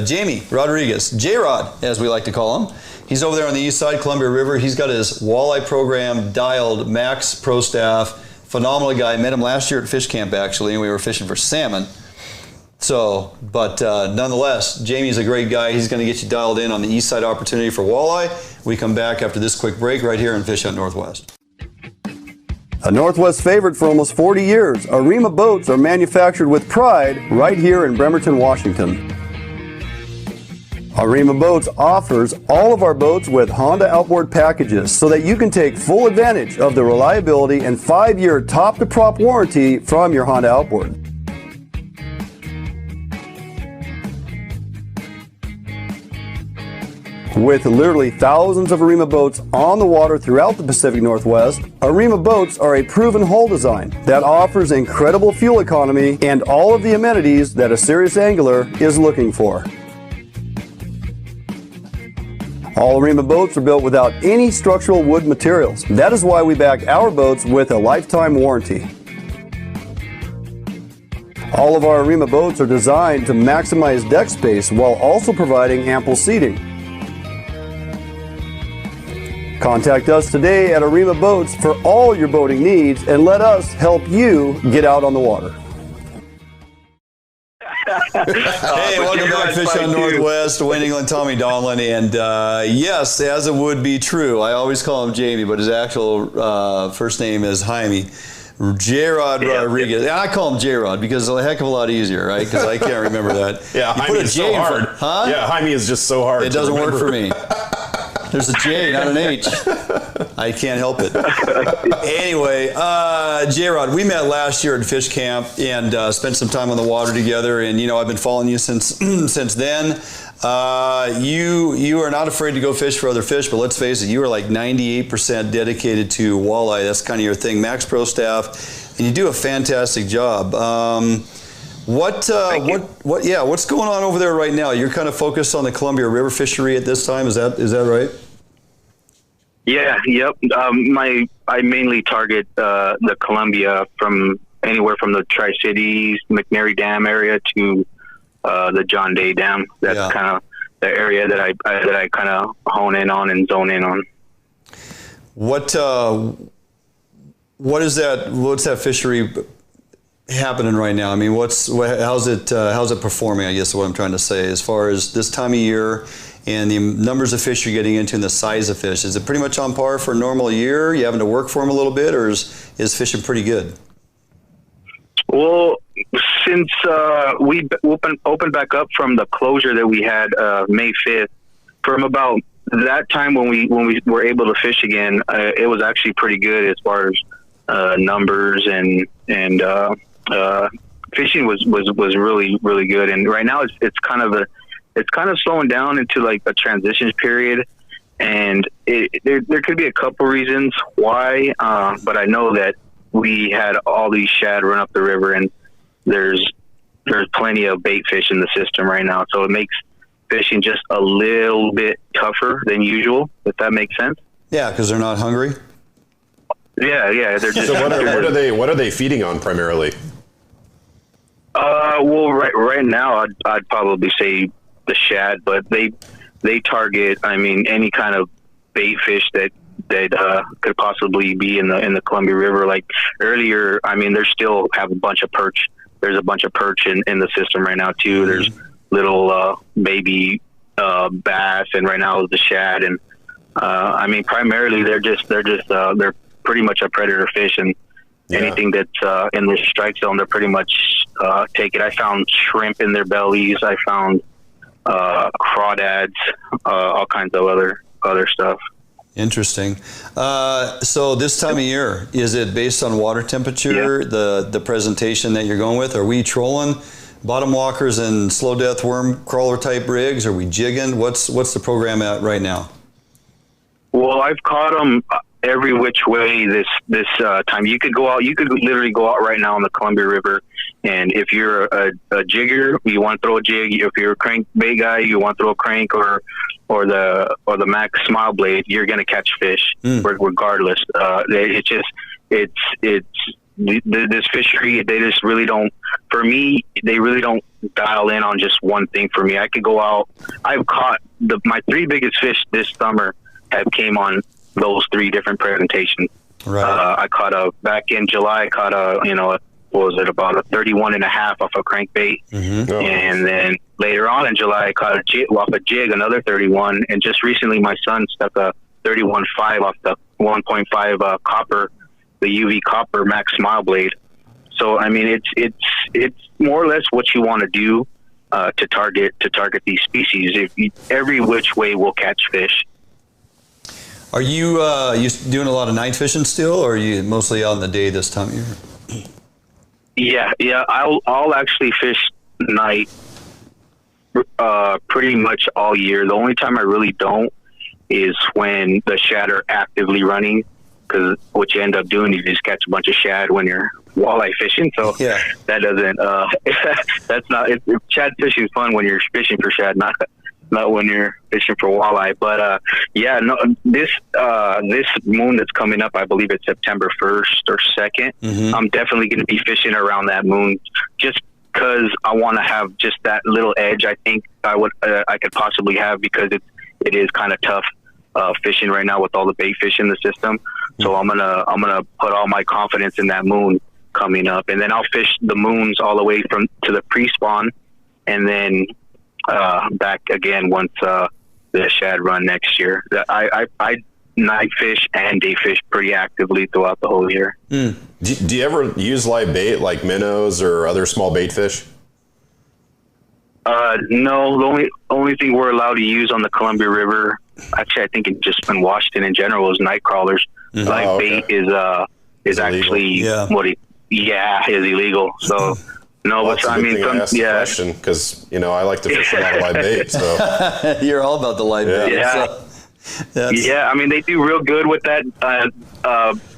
Jamie Rodriguez, J-Rod, as we like to call him. He's over there on the east side, Columbia River. He's got his walleye program dialed, Max Pro Staff, phenomenal guy. Met him last year at fish camp, actually, and we were fishing for salmon. So, but nonetheless, Jamie's a great guy. He's going to get you dialed in on the east side opportunity for walleye. We come back after this quick break right here on Fish Hunt Northwest. A Northwest favorite for almost 40 years, Arima boats are manufactured with pride right here in Bremerton, Washington. Arima Boats offers all of our boats with Honda outboard packages so that you can take full advantage of the reliability and 5-year top-to-prop warranty from your Honda outboard. With literally thousands of Arima boats on the water throughout the Pacific Northwest, Arima boats are a proven hull design that offers incredible fuel economy and all of the amenities that a serious angler is looking for. All Arima boats are built without any structural wood materials. That is why we back our boats with a lifetime warranty. All of our Arima boats are designed to maximize deck space while also providing ample seating. Contact us today at Arima Boats for all your boating needs and let us help you get out on the water. Hey, welcome back, Fish on Northwest. Wayne England, Tommy Donlin, and yes, as it would be true, I always call him Jamie, but his actual first name is Jaime. J-Rod Rodriguez. And I call him J-Rod because it's a heck of a lot easier, right? Because I can't remember that. Yeah, Jaime is so hard. Huh? Yeah, Jaime is just so hard. It doesn't work for me. There's a J, not an H. I can't help it. Anyway, J-Rod, we met last year at fish camp and spent some time on the water together. And, you know, I've been following you since then. You are not afraid to go fish for other fish, but let's face it, you are like 98% dedicated to walleye. That's kind of your thing. Max Pro Staff, and you do a fantastic job. What's going on over there right now? You're kind of focused on the Columbia River fishery at this time. Is that right? Yeah. Yep. I mainly target the Columbia from anywhere from the Tri-Cities, McNary Dam area to the John Day Dam. That's kind of the area that I kind of hone in on and zone in on. What is that? What's that fishery happening right now? I mean, how's it performing? I guess is what I'm trying to say. As far as this time of year and the numbers of fish you're getting into and the size of fish, is it pretty much on par for a normal year? You having to work for them a little bit, or is fishing pretty good? Well, since we opened back up from the closure that we had May 5th, from about that time when we were able to fish again, it was actually pretty good as far as numbers and fishing was really, really good. And right now it's kind of slowing down into like a transition period, and there could be a couple reasons why, but I know that we had all these shad run up the river, and there's plenty of bait fish in the system right now, so it makes fishing just a little bit tougher than usual, if that makes sense. Yeah, because they're not hungry. Yeah, they're just. So what are they feeding on primarily? Well, right now I'd probably say the shad, but they target, I mean, any kind of bait fish that could possibly be in the Columbia River. Like earlier, I mean, there's still have a bunch of perch. There's a bunch of perch in the system right now too. There's little baby bass, and right now is the shad. And I mean, primarily they're pretty much a predator fish, and anything that's in their strike zone, they're pretty much take it. I found shrimp in their bellies. I found crawdads, all kinds of other stuff. Interesting. So this time of year, is it based on water temperature, the presentation that you're going with? Are we trolling bottom walkers and slow death worm crawler type rigs? Are we jigging? What's the program at right now? Well, I've caught them. every which way this time. You could go out. You could literally go out right now on the Columbia River, and if you're a jigger, you want to throw a jig. If you're a crankbait guy, you want to throw a crank or the Max Smile Blade. You're going to catch fish regardless. This fishery, they just really don't. For me, they really don't dial in on just one thing. For me, I could go out. I've caught my 3 biggest fish this summer have came on those 3 different presentations. Right. I caught back in July. I caught what was it, about a 31.5 off a crankbait, and then later on in July I caught a jig off a jig, another 31, and just recently my son stuck a 31.5 off the 1.5 copper, the UV copper Max Smile Blade. So I mean, it's more or less what you want to do to target these species. Every which way will catch fish. Are you doing a lot of night fishing still, or are you mostly out in the day this time of year? Yeah. I'll actually fish night pretty much all year. The only time I really don't is when the shad are actively running, because what you end up doing is you just catch a bunch of shad when you're walleye fishing. So that doesn't that's not shad fishing is fun when you're fishing for shad, not when you're fishing for walleye. But this moon that's coming up, I believe it's September 1st or 2nd. I'm definitely going to be fishing around that moon, just because I want to have just that little edge. I think I could possibly have, because it is kind of tough fishing right now with all the bait fish in the system. So I'm gonna put all my confidence in that moon coming up, and then I'll fish the moons all the way to the pre-spawn, and then back again once the shad run next year. I night fish and day fish pretty actively throughout the whole year. Do you ever use live bait like minnows or other small bait fish? No, the only thing we're allowed to use on the Columbia River, actually I think it's just in Washington in general, is night crawlers. Live bait is actually is illegal. So no, well, but I mean, because I like to fish a lot of live bait. So you're all about the live bait. I mean, they do real good with that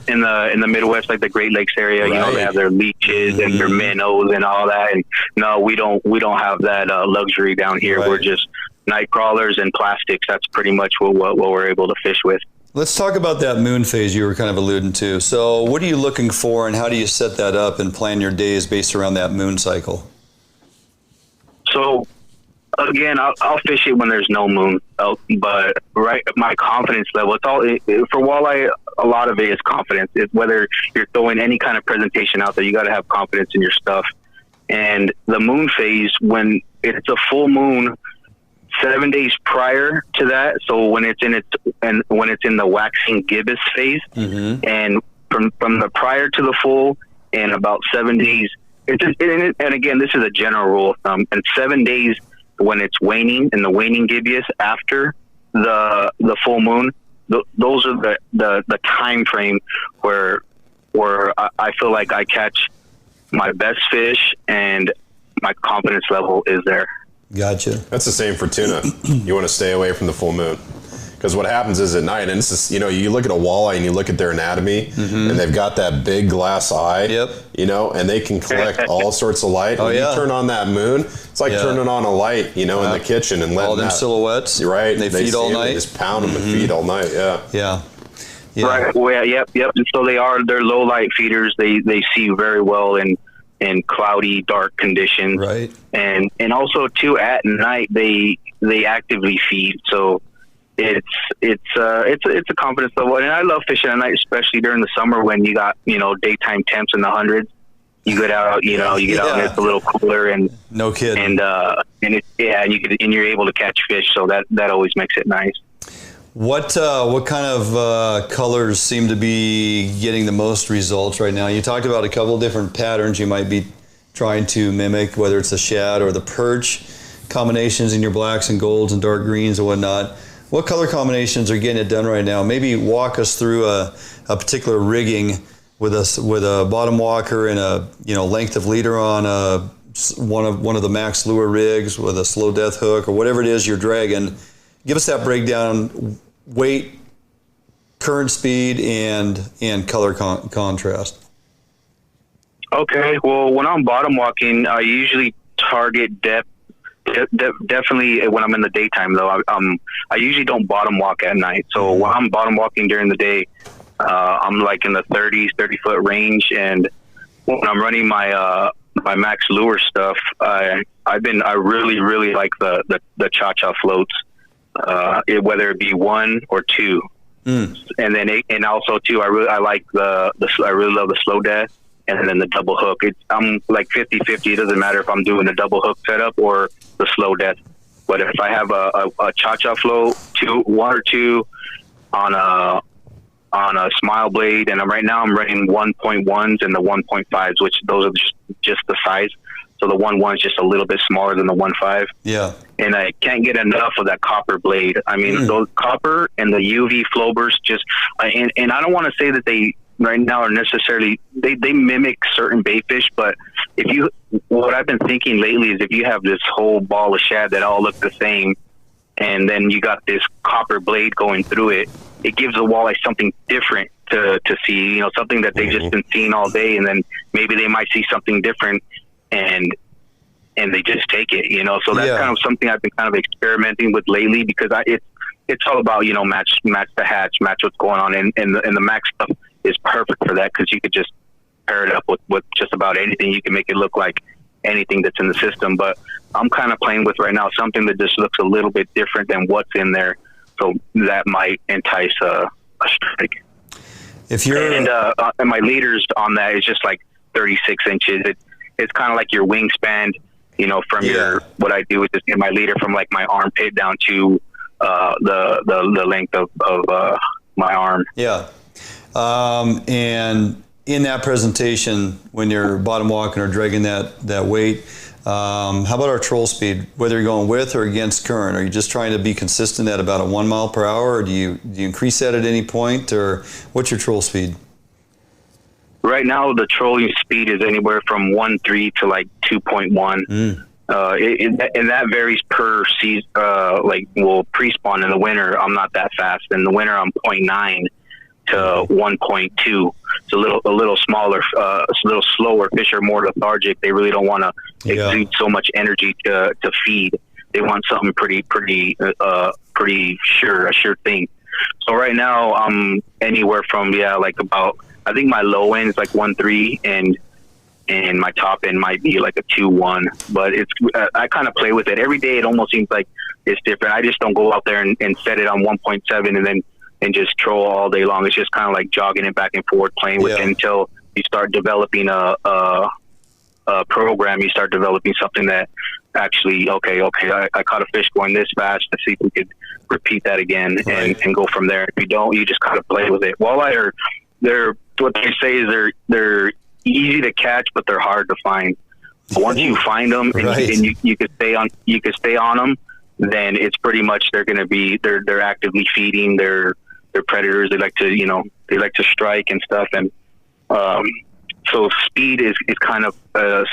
in the Midwest, like the Great Lakes area. Right. They have their leeches and their minnows and all that. And no, we don't have that luxury down here. Right. We're just night crawlers and plastics. That's pretty much what we're able to fish with. Let's talk about that moon phase you were kind of alluding to. So what are you looking for, and how do you set that up and plan your days based around that moon cycle? So again, I'll fish it when there's no moon, but my confidence level, it's all for walleye. A lot of it is confidence. It's whether you're throwing any kind of presentation out there, you got to have confidence in your stuff. And the moon phase, when it's a full moon, 7 days prior to that, so when it's in the waxing gibbous phase, and from the prior to the full, and about 7 days, and again, this is a general rule of thumb, and 7 days when it's waning, in the waning gibbous after the full moon, those are the time frame where I feel like I catch my best fish and my confidence level is there. Gotcha. That's the same for tuna. You want to stay away from the full moon, because what happens is at night, and this is, you look at a walleye and you look at their anatomy, and they've got that big glass eye, and they can collect all sorts of light. When you turn on that moon, it's like turning on a light, in the kitchen and letting all them silhouettes. Right. They feed all night. They just pound them and feed all night. Yeah. Right. Well, yep. And so they're low light feeders. They see very well in cloudy, dark conditions. Right. And also too, at night they actively feed. So it's a confidence level. And I love fishing at night, especially during the summer when you got, daytime temps in the hundreds. You get out, you get out and it's a little cooler, and no kidding. And you're able to catch fish. So that always makes it nice. What kind of colors seem to be getting the most results right now? You talked about a couple of different patterns you might be trying to mimic, whether it's the shad or the perch, combinations in your blacks and golds and dark greens and whatnot. What color combinations are getting it done right now? Maybe walk us through a particular rigging with a bottom walker and a length of leader on one of the max lure rigs with a slow death hook or whatever it is you're dragging. Give us that breakdown, weight, current speed and color contrast? Okay, well, when I'm bottom walking, I usually target depth. Definitely when I'm in the daytime, though, I usually don't bottom walk at night. So when I'm bottom walking during the day, I'm like in the 30-foot range. And when I'm running my max lure stuff, I really like the cha-cha floats, whether it be 1 or 2. And then and also too, I really love the slow death. And then the double hook. I'm like 50-50. It doesn't matter if I'm doing the double hook setup or the slow death. But if I have a cha-cha float, 1 or 2 on a smile blade, and right now I'm running 1.1s and the 1.5s, which those are just the size. So the 1.1 is just a little bit smaller than the 1.5. Yeah. And I can't get enough of that copper blade. I mean, those copper and the UV flowbers just, and I don't want to say that they right now are necessarily, they mimic certain bait fish, but what I've been thinking lately is if you have this whole ball of shad that all look the same, and then you got this copper blade going through it, it gives the walleye something different to see, something that they've just been seeing all day, and then maybe they might see something different and they just take it, so that's kind of something I've been kind of experimenting with lately, because it's all about, match the hatch, match what's going on, and the max stuff is perfect for that, because you could just pair it up with just about anything. You can make it look like anything that's in the system. But I'm kind of playing with right now something that just looks a little bit different than what's in there, so that might entice a strike. If you're and my leaders on that is just like 36 inches. It's kind of like your wingspan, from your, what I do is just get my leader from like my armpit down to the length of my arm. Yeah. And in that presentation, when you're bottom walking or dragging that weight, how about our troll speed? Whether you're going with or against current, are you just trying to be consistent at about a 1 mile per hour, or do you increase that at any point, or what's your troll speed? Right now, the trolling speed is anywhere from 1.3 to like 2.1. And that varies per season. Pre-spawn in the winter, I'm not that fast. In the winter, I'm 0.9 to 1.2. It's a little smaller, a little slower. Fish are more lethargic. They really don't want to exude so much energy to feed. They want something pretty sure, a sure thing. So right now, I'm anywhere from about, I think my low end is like 1.3, and my top end might be like a 2.1. But it's I kind of play with it every day. It almost seems like it's different. I just don't go out there and set it on 1.7 and just troll all day long. It's just kind of like jogging it back and forth, playing with it until you start developing a program. You start developing something that actually, okay, I caught a fish going this fast. Let's see if we could repeat that again and go from there. If you don't, you just kind of play with it. Walleye they're what they say is they're easy to catch, but they're hard to find. But once you find them and you could stay on them, then it's pretty much they're actively feeding. They're predators. They like to strike and stuff. And so speed is kind of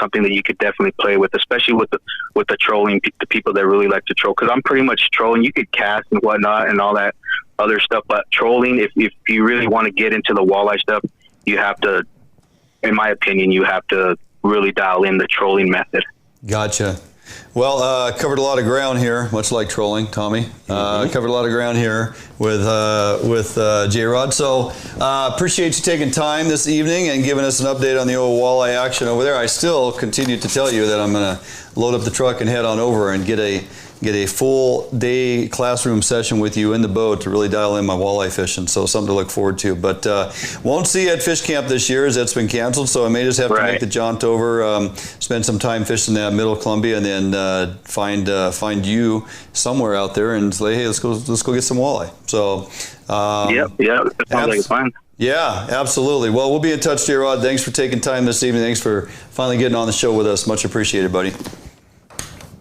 something that you could definitely play with, especially with the trolling, the people that really like to troll. Because I'm pretty much trolling. You could cast and whatnot and all that other stuff, but trolling, if you really want to get into the walleye stuff, you have to, in my opinion, you have to really dial in the trolling method. Gotcha. Well, covered a lot of ground here, much like trolling, Tommy. Covered a lot of ground here with J-Rod. So appreciate you taking time this evening and giving us an update on the old walleye action over there. I still continue to tell you that I'm going to load up the truck and head on over and get a full day classroom session with you in the boat to really dial in my walleye fishing. So something to look forward to. But won't see you at fish camp this year as that's been canceled. So I may just have to make the jaunt over, spend some time fishing that middle Columbia, and then find you somewhere out there and say, hey, let's go get some walleye. So that sounds like fun. Yeah, absolutely. Well, we'll be in touch, J-Rod. Thanks for taking time this evening. Thanks for finally getting on the show with us. Much appreciated, buddy.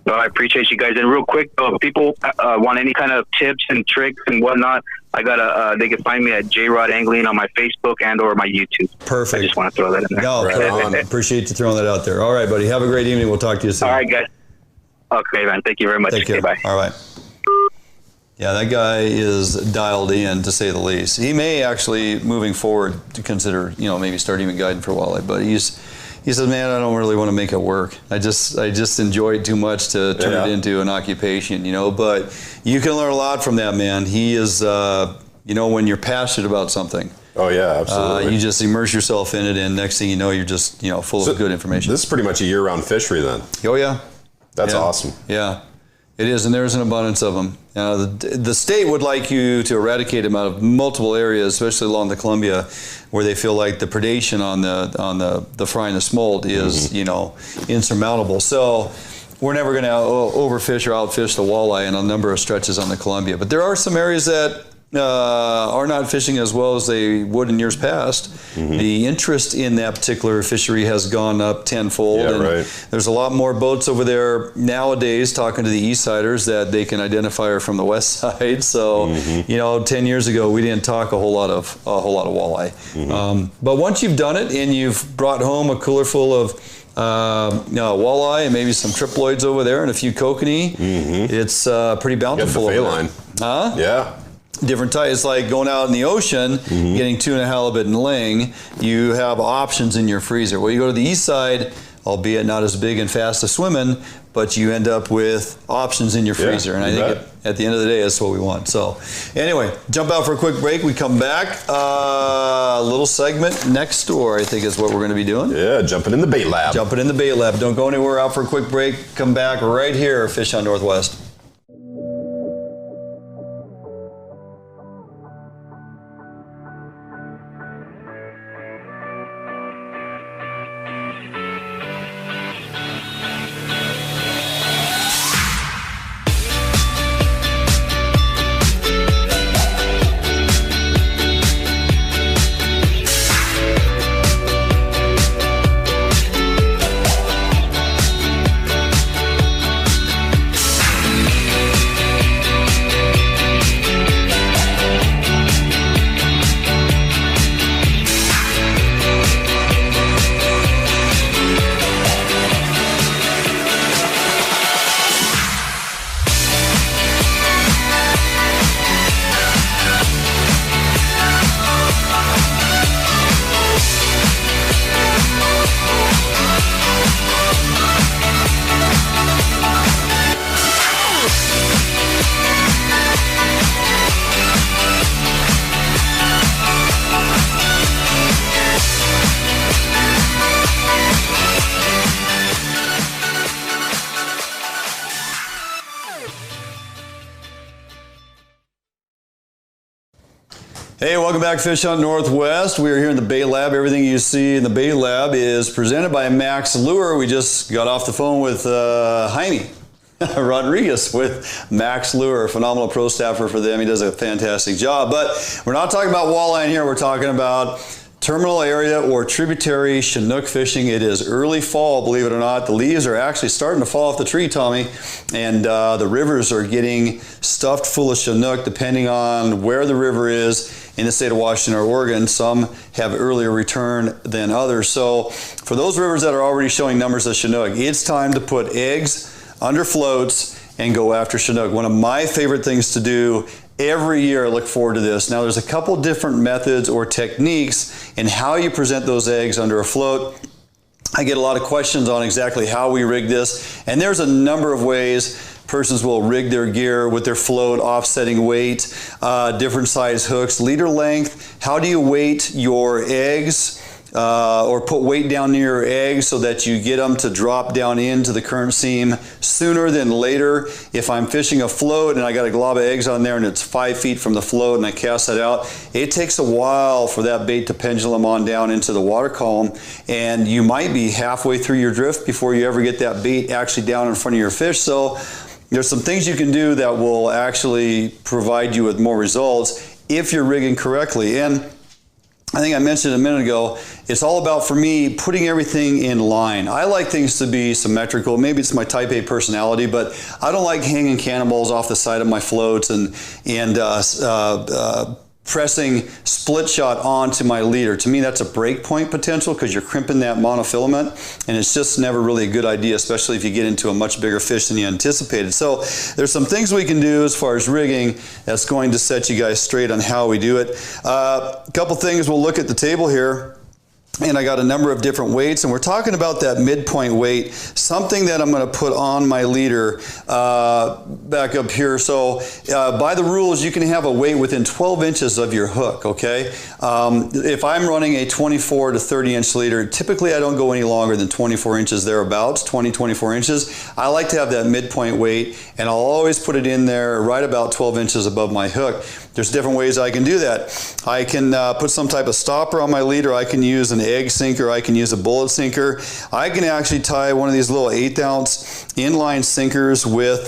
Well, I appreciate you guys. And real quick, if people want any kind of tips and tricks and whatnot, they can find me at J-Rod Angling on my Facebook and or my YouTube. Perfect. I just want to throw that in there. No, appreciate you throwing that out there. All right, buddy. Have a great evening. We'll talk to you soon. All right, guys. Okay, man. Thank you very much. Take care. Bye. All right. Yeah, that guy is dialed in, to say the least. He may actually, moving forward, to consider, maybe starting even guiding for walleye. But he says, man, I don't really want to make it work. I just enjoy it too much to turn it into an occupation, But you can learn a lot from that man. He is, when you're passionate about something. Oh yeah, absolutely. You just immerse yourself in it, and next thing you know, you're just full of good information. This is pretty much a year-round fishery then. Oh yeah, that's awesome. Yeah. It is, and there's an abundance of them. The state would like you to eradicate them out of multiple areas, especially along the Columbia, where they feel like the predation on the fry and the smolt is, insurmountable. So we're never going to overfish or outfish the walleye in a number of stretches on the Columbia. But there are some areas that are not fishing as well as they would in years past. The interest in that particular fishery has gone up tenfold. Yeah, and right. There's a lot more boats over there nowadays, talking to the east siders, that they can identify are from the west side. So, 10 years ago, we didn't talk a whole lot of walleye. But once you've done it and you've brought home a cooler full of walleye and maybe some triploids over there and a few kokanee, it's pretty bountiful. You got the buffet line. Huh? Yeah. Different types. It's like going out in the ocean, getting tuna, halibut, and ling. You have options in your freezer. Well, you go to the east side, albeit not as big and fast as swimming, but you end up with options in your freezer. And I think at the end of the day, that's what we want. So anyway, jump out for a quick break. We come back. A little segment next door, I think, is what we're going to be doing. Yeah, jumping in the bait lab. Jumping in the bait lab. Don't go anywhere. Out for a quick break. Come back right here, Fish on Northwest. Hey, welcome back, Fish Hunt Northwest. We are here in the bait lab. Everything you see in the bait lab is presented by Max Lure. We just got off the phone with Jaime Rodriguez with Max Lure, a phenomenal pro staffer for them. He does a fantastic job. But we're not talking about walleye in here. We're talking about terminal area or tributary Chinook fishing. It is early fall, believe it or not. The leaves are actually starting to fall off the tree, Tommy, and the rivers are getting stuffed full of Chinook depending on where the river is in the state of Washington or Oregon. Some have earlier return than others. So for those rivers that are already showing numbers of Chinook, it's time to put eggs under floats and go after Chinook. One of my favorite things to do every year. I look forward to this. Now, there's a couple different methods or techniques in how you present those eggs under a float. I get a lot of questions on exactly how we rig this, and there's a number of ways. Persons will rig their gear with their float, offsetting weight, different size hooks, leader length. How do you weight your eggs or put weight down near your eggs so that you get them to drop down into the current seam sooner than later? If I'm fishing a float and I got a glob of eggs on there and it's 5 feet from the float and I cast that out, it takes a while for that bait to pendulum on down into the water column, and you might be halfway through your drift before you ever get that bait actually down in front of your fish. So there's some things you can do that will actually provide you with more results if you're rigging correctly. And I think I mentioned a minute ago, it's all about, for me, putting everything in line. I like things to be symmetrical. Maybe it's my type A personality, but I don't like hanging cannonballs off the side of my floats and pressing split shot onto my leader. To me, that's a break point potential because you're crimping that monofilament, and it's just never really a good idea, especially if you get into a much bigger fish than you anticipated. So there's some things we can do as far as rigging that's going to set you guys straight on how we do it. A couple things we'll look at the table here. And I got a number of different weights, and we're talking about that midpoint weight, something that I'm going to put on my leader back up here. So by the rules, you can have a weight within 12 inches of your hook, okay? If I'm running a 24 to 30 inch leader, typically I don't go any longer than 24 inches thereabouts, 20, 24 inches. I like to have that midpoint weight, and I'll always put it in there right about 12 inches above my hook. There's different ways I can do that. I can put some type of stopper on my leader. I can use an egg sinker. I can use a bullet sinker. I can actually tie one of these little 1/8 ounce inline sinkers with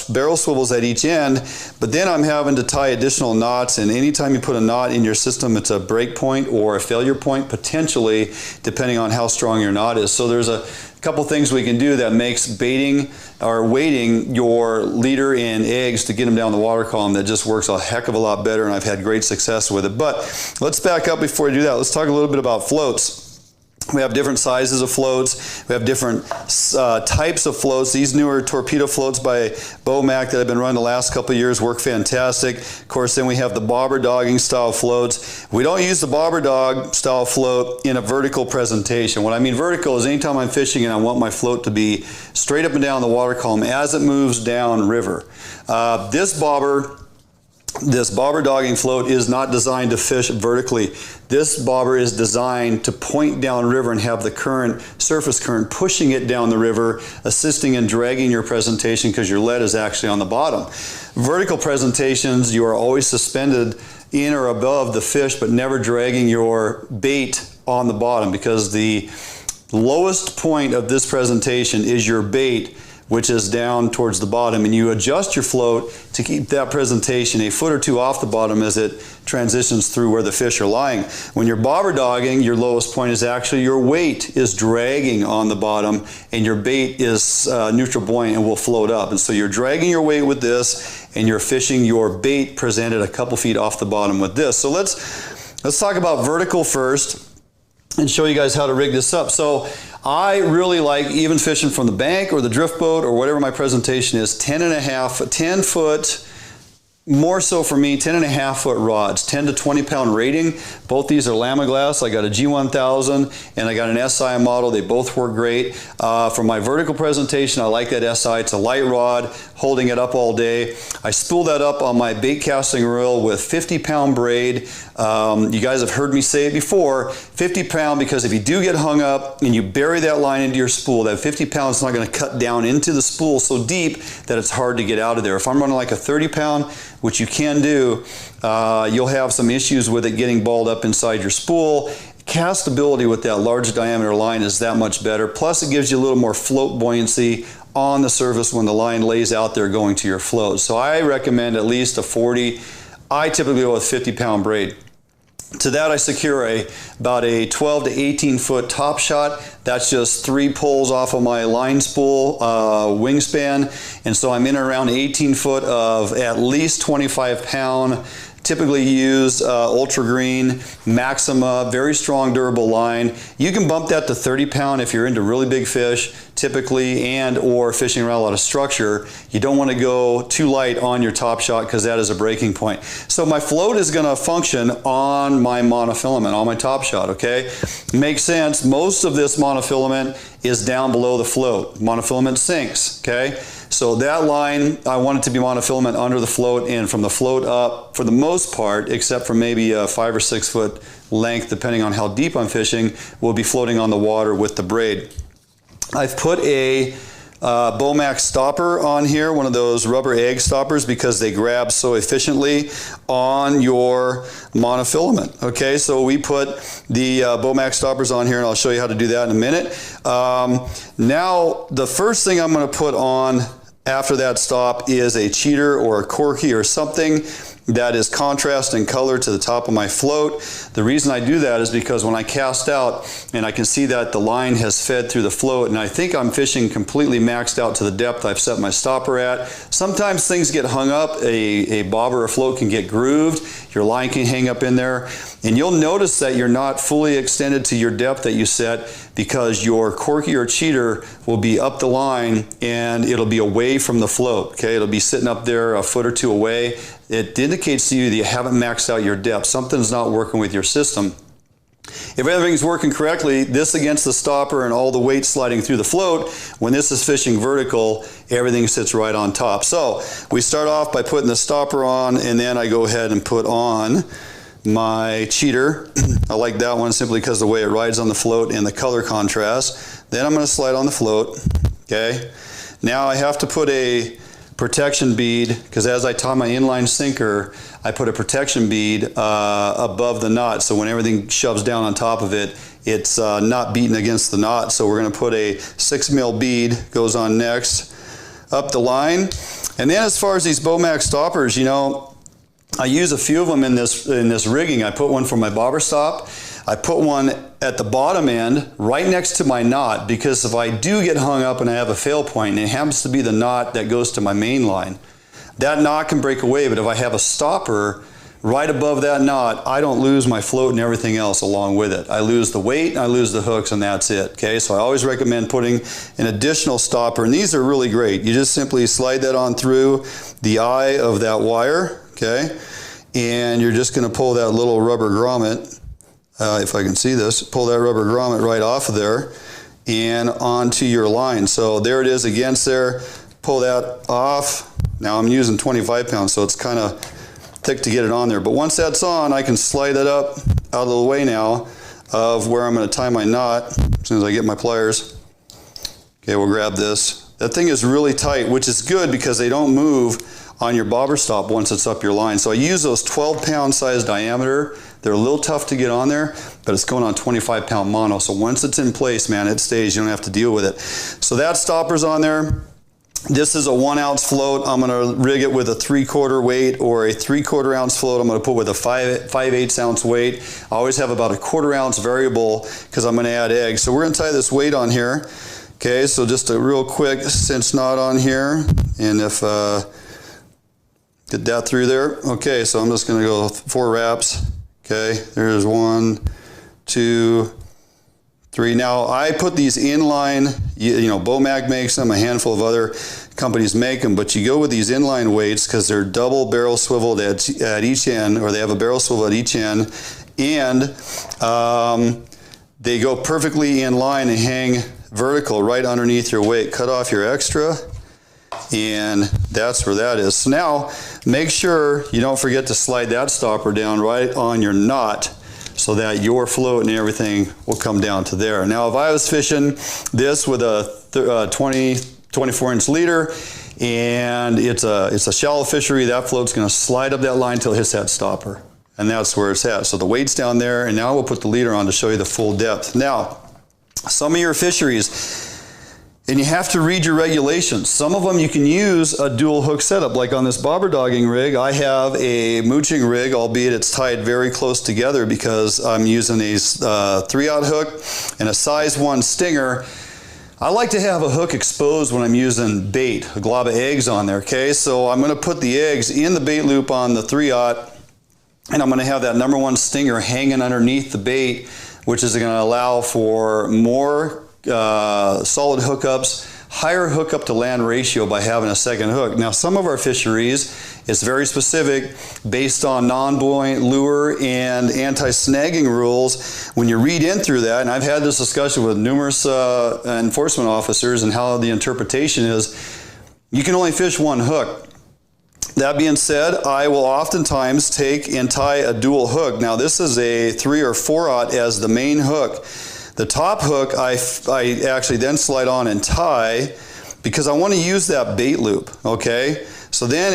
barrel swivels at each end, but then I'm having to tie additional knots, and anytime you put a knot in your system, it's a break point or a failure point, potentially, depending on how strong your knot is. So there's a couple things we can do that makes baiting or weighting your leader and eggs to get them down the water column that just works a heck of a lot better, and I've had great success with it. But let's back up before we do that. Let's talk a little bit about floats. We have different sizes of floats. We have different types of floats. These newer torpedo floats by Bomac that I've been running the last couple of years work fantastic. Of course, then we have the bobber dogging style floats. We don't use the bobber dog style float in a vertical presentation. What I mean vertical is anytime I'm fishing and I want my float to be straight up and down the water column as it moves down river. This bobber dogging float is not designed to fish vertically. This bobber is designed to point down river and have the current, surface current, pushing it down the river, assisting in dragging your presentation because your lead is actually on the bottom. Vertical presentations, you are always suspended in or above the fish, but never dragging your bait on the bottom, because the lowest point of this presentation is your bait, which is down towards the bottom, and you adjust your float to keep that presentation a foot or two off the bottom as it transitions through where the fish are lying. When you're bobber dogging, your lowest point is actually your weight is dragging on the bottom, and your bait is neutral buoyant and will float up. And so you're dragging your weight with this, and you're fishing your bait presented a couple feet off the bottom with this. So let's talk about vertical first and show you guys how to rig this up. So I really like, even fishing from the bank or the drift boat or whatever my presentation is, 10 foot, more so for me, 10.5 foot rods, 10 to 20 pound rating. Both these are Lamiglass. I got a G1000 and I got an NSIA model. They both work great. For my vertical presentation, I like that SI. It's a light rod, holding it up all day. I spool that up on my bait casting reel with 50 pound braid. You guys have heard me say it before, 50 pound, because if you do get hung up and you bury that line into your spool, that 50 pound is not going to cut down into the spool so deep that it's hard to get out of there. If I'm running like a 30 pound, which you can do, you'll have some issues with it getting balled up inside your spool. Castability with that large diameter line is that much better. Plus it gives you a little more float buoyancy on the surface when the line lays out there going to your float. So I recommend at least a 40. I typically go with 50 pound braid. To that I secure about a 12 to 18 foot top shot. That's just 3 pulls off of my line spool wingspan, and so I'm in around 18 foot of at least 25 pound. Typically use Ultra Green, Maxima, very strong durable line. You can bump that to 30 pound if you're into really big fish, typically, and or fishing around a lot of structure. You don't want to go too light on your top shot because that is a breaking point. So my float is going to function on my monofilament, on my top shot, okay? Makes sense. Most of this monofilament is down below the float. Monofilament sinks, okay? So that line, I want it to be monofilament under the float, and from the float up, for the most part, except for maybe a 5 or 6 foot length, depending on how deep I'm fishing, will be floating on the water with the braid. I've put a Bomac stopper on here, one of those rubber egg stoppers, because they grab so efficiently on your monofilament. Okay, so we put the Bomac stoppers on here, and I'll show you how to do that in a minute. Now, the first thing I'm going to put on after that stop is a cheater or a corky or something that is contrast in color to the top of my float. The reason I do that is because when I cast out and I can see that the line has fed through the float, and I think I'm fishing completely maxed out to the depth I've set my stopper at. Sometimes things get hung up. A bob or a float can get grooved. Your line can hang up in there. And you'll notice that you're not fully extended to your depth that you set, because your corky or cheater will be up the line and it'll be away from the float. Okay, it'll be sitting up there a foot or two away. It indicates to you that you haven't maxed out your depth. Something's not working with your system. If everything's working correctly, this against the stopper and all the weight sliding through the float, when this is fishing vertical, everything sits right on top. So we start off by putting the stopper on, and then I go ahead and put on my cheater. I like that one simply because the way it rides on the float and the color contrast. Then I'm going to slide on the float. Okay. Now I have to put a protection bead, because as I tie my inline sinker, I put a protection bead above the knot, so when everything shoves down on top of it, it's not beating against the knot. So we're going to put a 6mm bead, goes on next, up the line. And then as far as these Bomax stoppers, you know, I use a few of them in this rigging. I put one for my bobber stop. I put one at the bottom end right next to my knot, because if I do get hung up and I have a fail point, and it happens to be the knot that goes to my main line, that knot can break away. But if I have a stopper right above that knot, I don't lose my float and everything else along with it. I lose the weight, I lose the hooks, and that's it. Okay, so I always recommend putting an additional stopper, and these are really great. You just simply slide that on through the eye of that wire, okay, and you're just going to pull that little rubber grommet, if I can see this, pull that rubber grommet right off of there and onto your line. So there it is against there. Pull that off. Now I'm using 25 pounds, so it's kind of thick to get it on there. But once that's on, I can slide it up out of the way now of where I'm going to tie my knot as soon as I get my pliers. Okay, we'll grab this. That thing is really tight, which is good because they don't move on your bobber stop once it's up your line. So I use those 12-pound size diameter. They're a little tough to get on there, but it's going on 25-pound mono. So once it's in place, man, it stays. You don't have to deal with it. So that stopper's on there. This is a 1-ounce float. I'm going to rig it with a 3/4 weight or a 3/4 ounce float. I'm going to put with a 5/8 ounce weight. I always have about a 1/4 ounce variable because I'm going to add eggs. So we're going to tie this weight on here. Okay, so just a real quick cinch knot on here. And if get that through there. Okay, so I'm just going to go 4 wraps. Okay, there's 1, 2, 3. Now I put these inline, you know, Bomac makes them, a handful of other companies make them, but you go with these inline weights because they're double barrel swiveled at each end, or they have a barrel swivel at each end, and they go perfectly in line and hang vertical right underneath your weight. Cut off your extra, and that's where that is. So now make sure you don't forget to slide that stopper down right on your knot so that your float and everything will come down to there. Now if I was fishing this with a 24-inch leader and it's a shallow fishery, that float's going to slide up that line until it hits that stopper, and that's where it's at. So the weight's down there, and now we'll put the leader on to show you the full depth. Now some of your fisheries, and you have to read your regulations. Some of them you can use a dual hook setup, like on this bobber dogging rig. I have a mooching rig, albeit it's tied very close together because I'm using a 3/0 hook and a size 1 stinger. I like to have a hook exposed when I'm using bait, a glob of eggs on there, okay? So I'm going to put the eggs in the bait loop on the 3/0, and I'm going to have that #1 stinger hanging underneath the bait, which is going to allow for more solid hookups, higher hookup to land ratio by having a second hook. Now some of our fisheries, it's very specific based on non-buoyant lure and anti-snagging rules. When you read in through that, and I've had this discussion with numerous enforcement officers and how the interpretation is, you can only fish 1 hook. That being said, I will oftentimes take and tie a dual hook. Now this is a 3 or 4/0 as the main hook. The top hook I actually then slide on and tie because I want to use that bait loop, okay? So then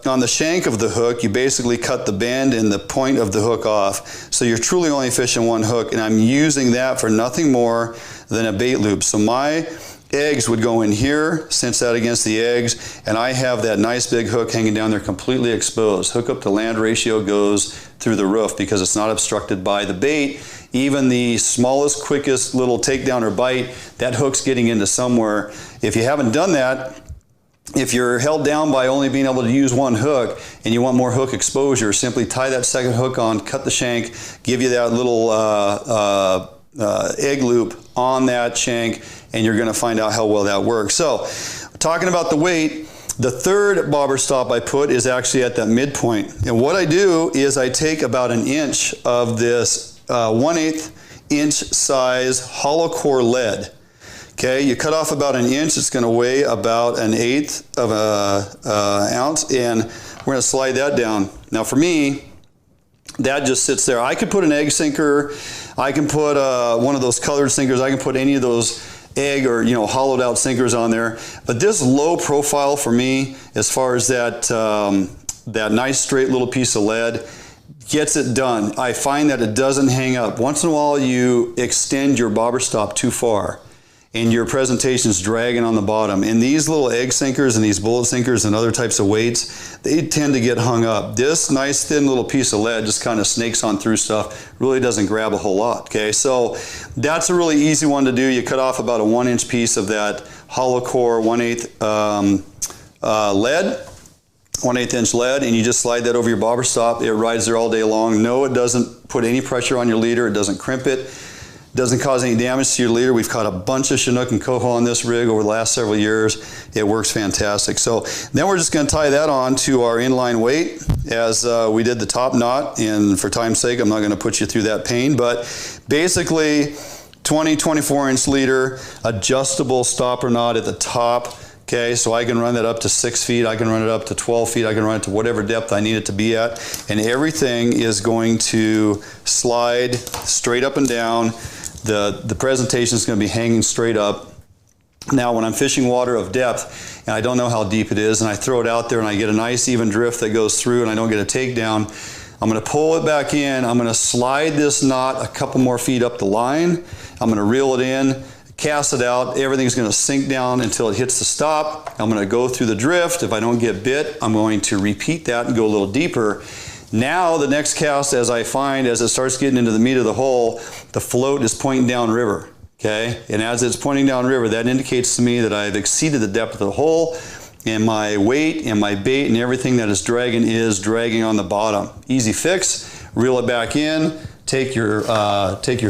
on the shank of the hook, you basically cut the bend and the point of the hook off. So you're truly only fishing 1 hook, and I'm using that for nothing more than a bait loop. So my eggs would go in here, cinch that against the eggs, and I have that nice big hook hanging down there completely exposed. Hook up to land ratio goes through the roof because it's not obstructed by the bait. Even the smallest, quickest little takedown or bite, that hook's getting into somewhere. If you haven't done that, if you're held down by only being able to use one hook and you want more hook exposure, simply tie that second hook on, cut the shank, give you that little egg loop on that shank, and you're going to find out how well that works. So, talking about the weight, the third bobber stop I put is actually at that midpoint. And what I do is I take about an inch of this 1/8 inch size hollow core lead. Okay, you cut off about an inch, it's going to weigh about 1/8 of an ounce, and we're going to slide that down. Now for me, that just sits there. I could put an egg sinker, I can put one of those colored sinkers, I can put any of those egg or hollowed out sinkers on there, but this low profile for me, as far as that that nice straight little piece of lead, gets it done. I find that it doesn't hang up. Once in a while you extend your bobber stop too far and your presentation's dragging on the bottom. And these little egg sinkers and these bullet sinkers and other types of weights, they tend to get hung up. This nice thin little piece of lead just kind of snakes on through stuff, really doesn't grab a whole lot, okay? So that's a really easy one to do. You cut off about a 1-inch piece of that hollow core 1/8 lead, 1/8 inch lead, and you just slide that over your bobber stop. It rides there all day long. No, it doesn't put any pressure on your leader. It doesn't crimp it. Doesn't cause any damage to your leader. We've caught a bunch of Chinook and coho on this rig over the last several years. It works fantastic. So then we're just going to tie that on to our inline weight as we did the top knot. And for time's sake, I'm not going to put you through that pain. But basically, 24 inch leader, adjustable stopper knot at the top. Okay, so I can run that up to 6 feet, I can run it up to 12 feet, I can run it to whatever depth I need it to be at, and everything is going to slide straight up and down. The presentation is going to be hanging straight up. Now when I'm fishing water of depth and I don't know how deep it is and I throw it out there and I get a nice even drift that goes through and I don't get a takedown, I'm going to pull it back in, I'm going to slide this knot a couple more feet up the line, I'm going to reel it in, cast it out, everything's going to sink down until it hits the stop. I'm going to go through the drift. If I don't get bit, I'm going to repeat that and go a little deeper. Now the next cast, as I find, as it starts getting into the meat of the hole, the float is pointing down river, okay? And as it's pointing down river, that indicates to me that I've exceeded the depth of the hole, and my weight and my bait and everything that is dragging on the bottom. Easy fix, reel it back in, take your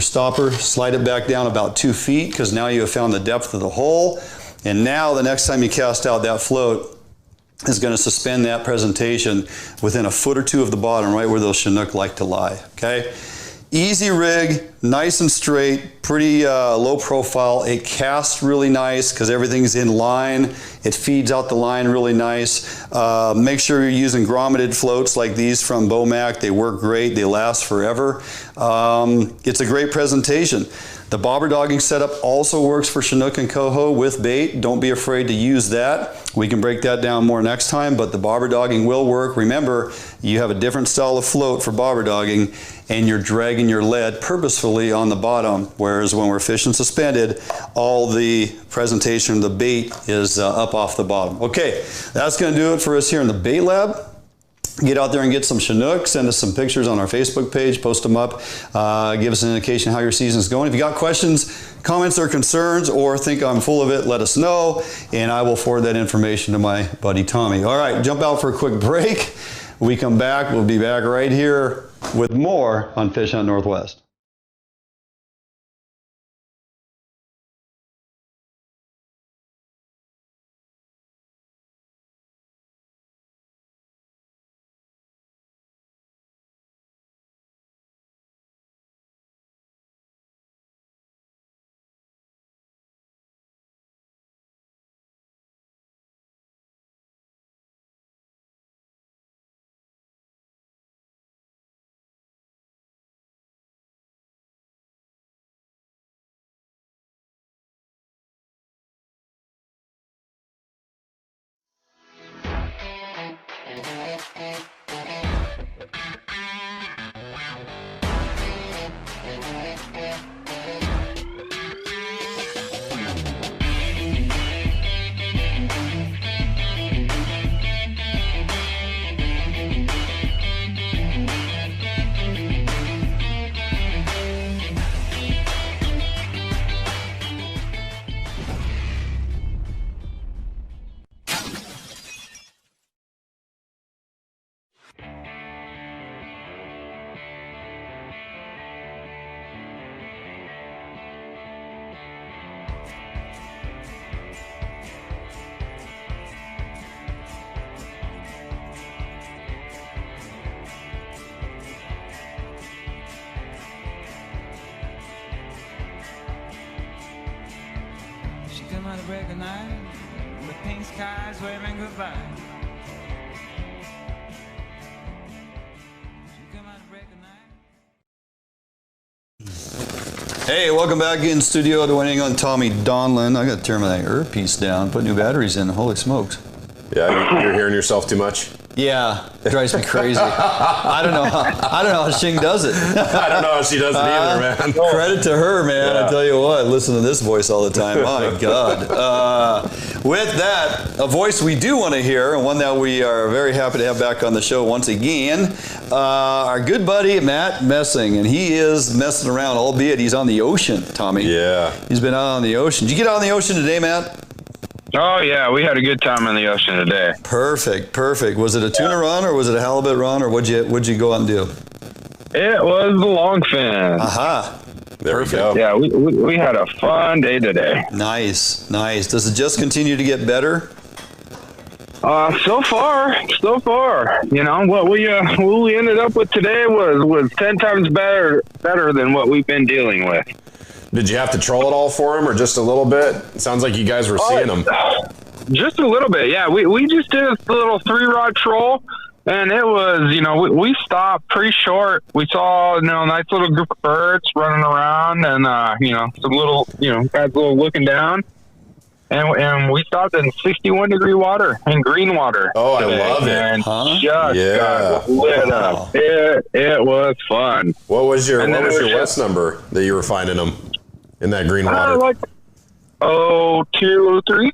stopper, slide it back down about 2 feet because now you have found the depth of the hole. And now the next time you cast out, that float is going to suspend that presentation within a foot or two of the bottom, right where those Chinook like to lie, okay? Easy rig, nice and straight, pretty low profile. It casts really nice because everything's in line. It feeds out the line really nice. Make sure you're using grommeted floats like these from Bomac. They work great. They last forever. It's a great presentation. The bobber dogging setup also works for Chinook and coho with bait. Don't be afraid to use that. We can break that down more next time, but the bobber dogging will work. Remember, you have a different style of float for bobber dogging, and you're dragging your lead purposefully on the bottom, whereas when we're fishing suspended, all the presentation of the bait is up off the bottom. Okay, that's going to do it for us here in the bait lab. Get out there and get some Chinook. Send us some pictures on our Facebook page. Post them up. Give us an indication how your season's going. If you got questions, comments, or concerns, or think I'm full of it, let us know, and I will forward that information to my buddy Tommy. All right, jump out for a quick break. When we come back, we'll be back right here with more on Fish Hunt Northwest. break of night, the pink skies waving goodbye. Hey, welcome back in studio to Winning on Tommy Donlin. I got to turn my earpiece down, put new batteries in. Holy smokes. Yeah, you're hearing yourself too much? Yeah, it drives me crazy. I don't know how Shing does it. I don't know how she does it either, man. Credit to her, man. Yeah. I tell you what, listen to this voice all the time. My God. With that, a voice we do want to hear, and one that we are very happy to have back on the show once again, our good buddy Matt Messing, and he is messing around, albeit he's on the ocean, Tommy. Yeah. He's been out on the ocean. Did you get out on the ocean today, Matt? Oh, yeah, we had a good time in the ocean today. Perfect. Was it a tuna run, or was it a halibut run, or what'd you go out and do? It was the longfin. Aha. There we go. Yeah, we had a fun day today. Nice. Does it just continue to get better? So far. You know, what we ended up with today was 10 times better than what we've been dealing with. Did you have to troll it all for him, or just a little bit? It sounds like you guys were seeing them. Just a little bit, yeah. We just did a little 3-rod troll, and it was, you know, we stopped pretty short. We saw, you know, a nice little group of birds running around, and you know, some little, you know, guys looking down, and we stopped in 61-degree water and green water. Oh, today, I love it. and Huh? just got lit up. It was fun. What was your West number that you were finding them in that green water? Like 203.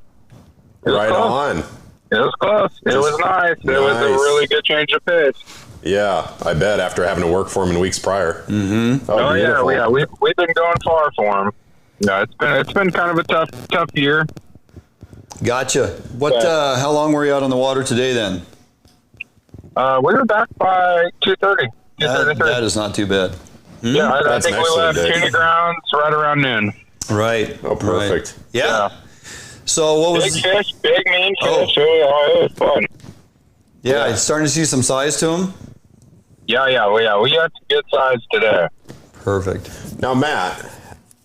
Right on. It was close. It was nice. It was a really good change of pitch. Yeah, I bet, after having to work for him in weeks prior. Mm-hmm. Oh yeah. We've been going far for him. Yeah, it's been kind of a tough year. Gotcha. What? How long were you out on the water today then? We were back by 2:30. That is not too bad. Yeah, I think we left tuna grounds right around noon. Right. Oh, perfect. Right. Yeah. So what was big fish, big mean fish? Oh, it was fun. Yeah, it's starting to see some size to them. Yeah. We got some good size today. Perfect. Now, Matt,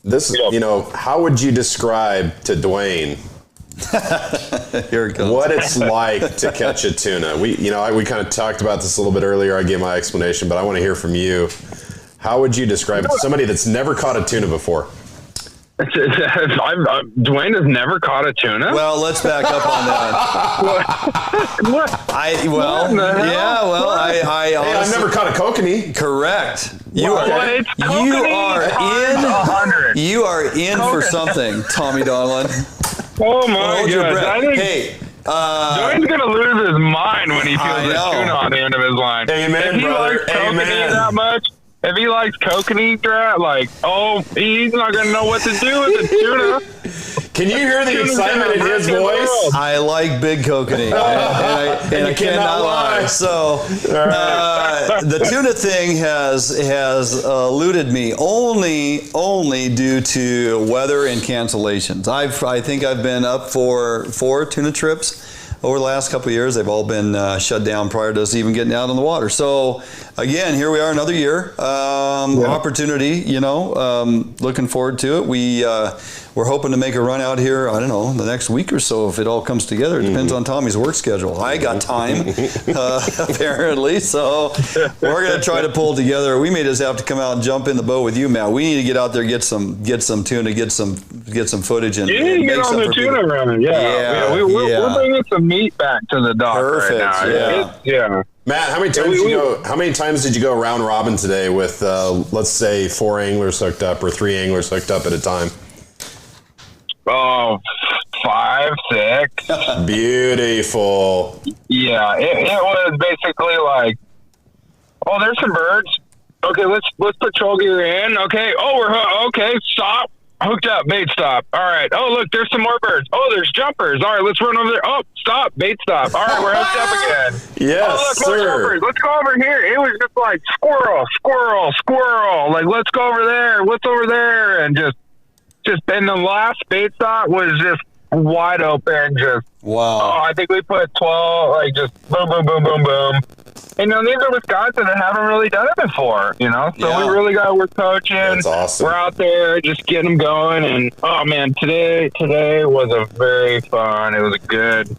this you know, how would you describe to Dwayne Here it goes. what it's like to catch a tuna? We kind of talked about this a little bit earlier. I gave my explanation, but I want to hear from you. How would you describe it to somebody that's never caught a tuna before? Dwayne has never caught a tuna. Well, let's back up on that. What? I've never caught a kokanee. Correct. You Well, are in for something, Tommy Donlin. Oh my Hold your God! breath. I think Hey, Dwayne's gonna lose his mind when he feels this tuna on the end of his line. Amen, if he brother. likes kokanee Amen. that much, if he likes kokanee drat, he's not gonna know what to do with the tuna. Can you hear the excitement in his voice? I like big kokanee, and I cannot lie. So the tuna thing has eluded me only due to weather and cancellations. I think I've been up for 4 tuna trips over the last couple of years. They've all been shut down prior to us even getting out on the water. So again, here we are, another year, opportunity. Looking forward to it. We're hoping to make a run out here, I don't know, the next week or so if it all comes together. It depends on Tommy's work schedule. I got time, apparently, so we're going to try to pull together. We may just have to come out and jump in the boat with you, Matt. We need to get out there, get some tuna, get some footage. And you need to get on the tuna running. We're bringing some meat back to the dock. Perfect. Right now. Matt, how many times did you go round robin today with let's say 4 anglers hooked up or 3 anglers hooked up at a time? Oh, 5, 6. Beautiful. Yeah, it was basically like, there's some birds. Okay, let's patrol gear in. Okay, okay, stop. Hooked up, bait stop. All right. Oh, look, there's some more birds. Oh, there's jumpers. All right, let's run over there. Oh, stop, bait stop. All right, we're hooked up again. Yes, look, more jumpers. Let's go over here. It was just like squirrel. Like, let's go over there. What's over there? And just and the last bait stop was just wide open. Just wow. I think we put 12. Like just boom, boom, boom, boom, boom. And these are Wisconsin that haven't really done it before, So we really got, we're coaching. That's awesome. We're out there just getting them going. And, oh, man, today was a very fun. It was a good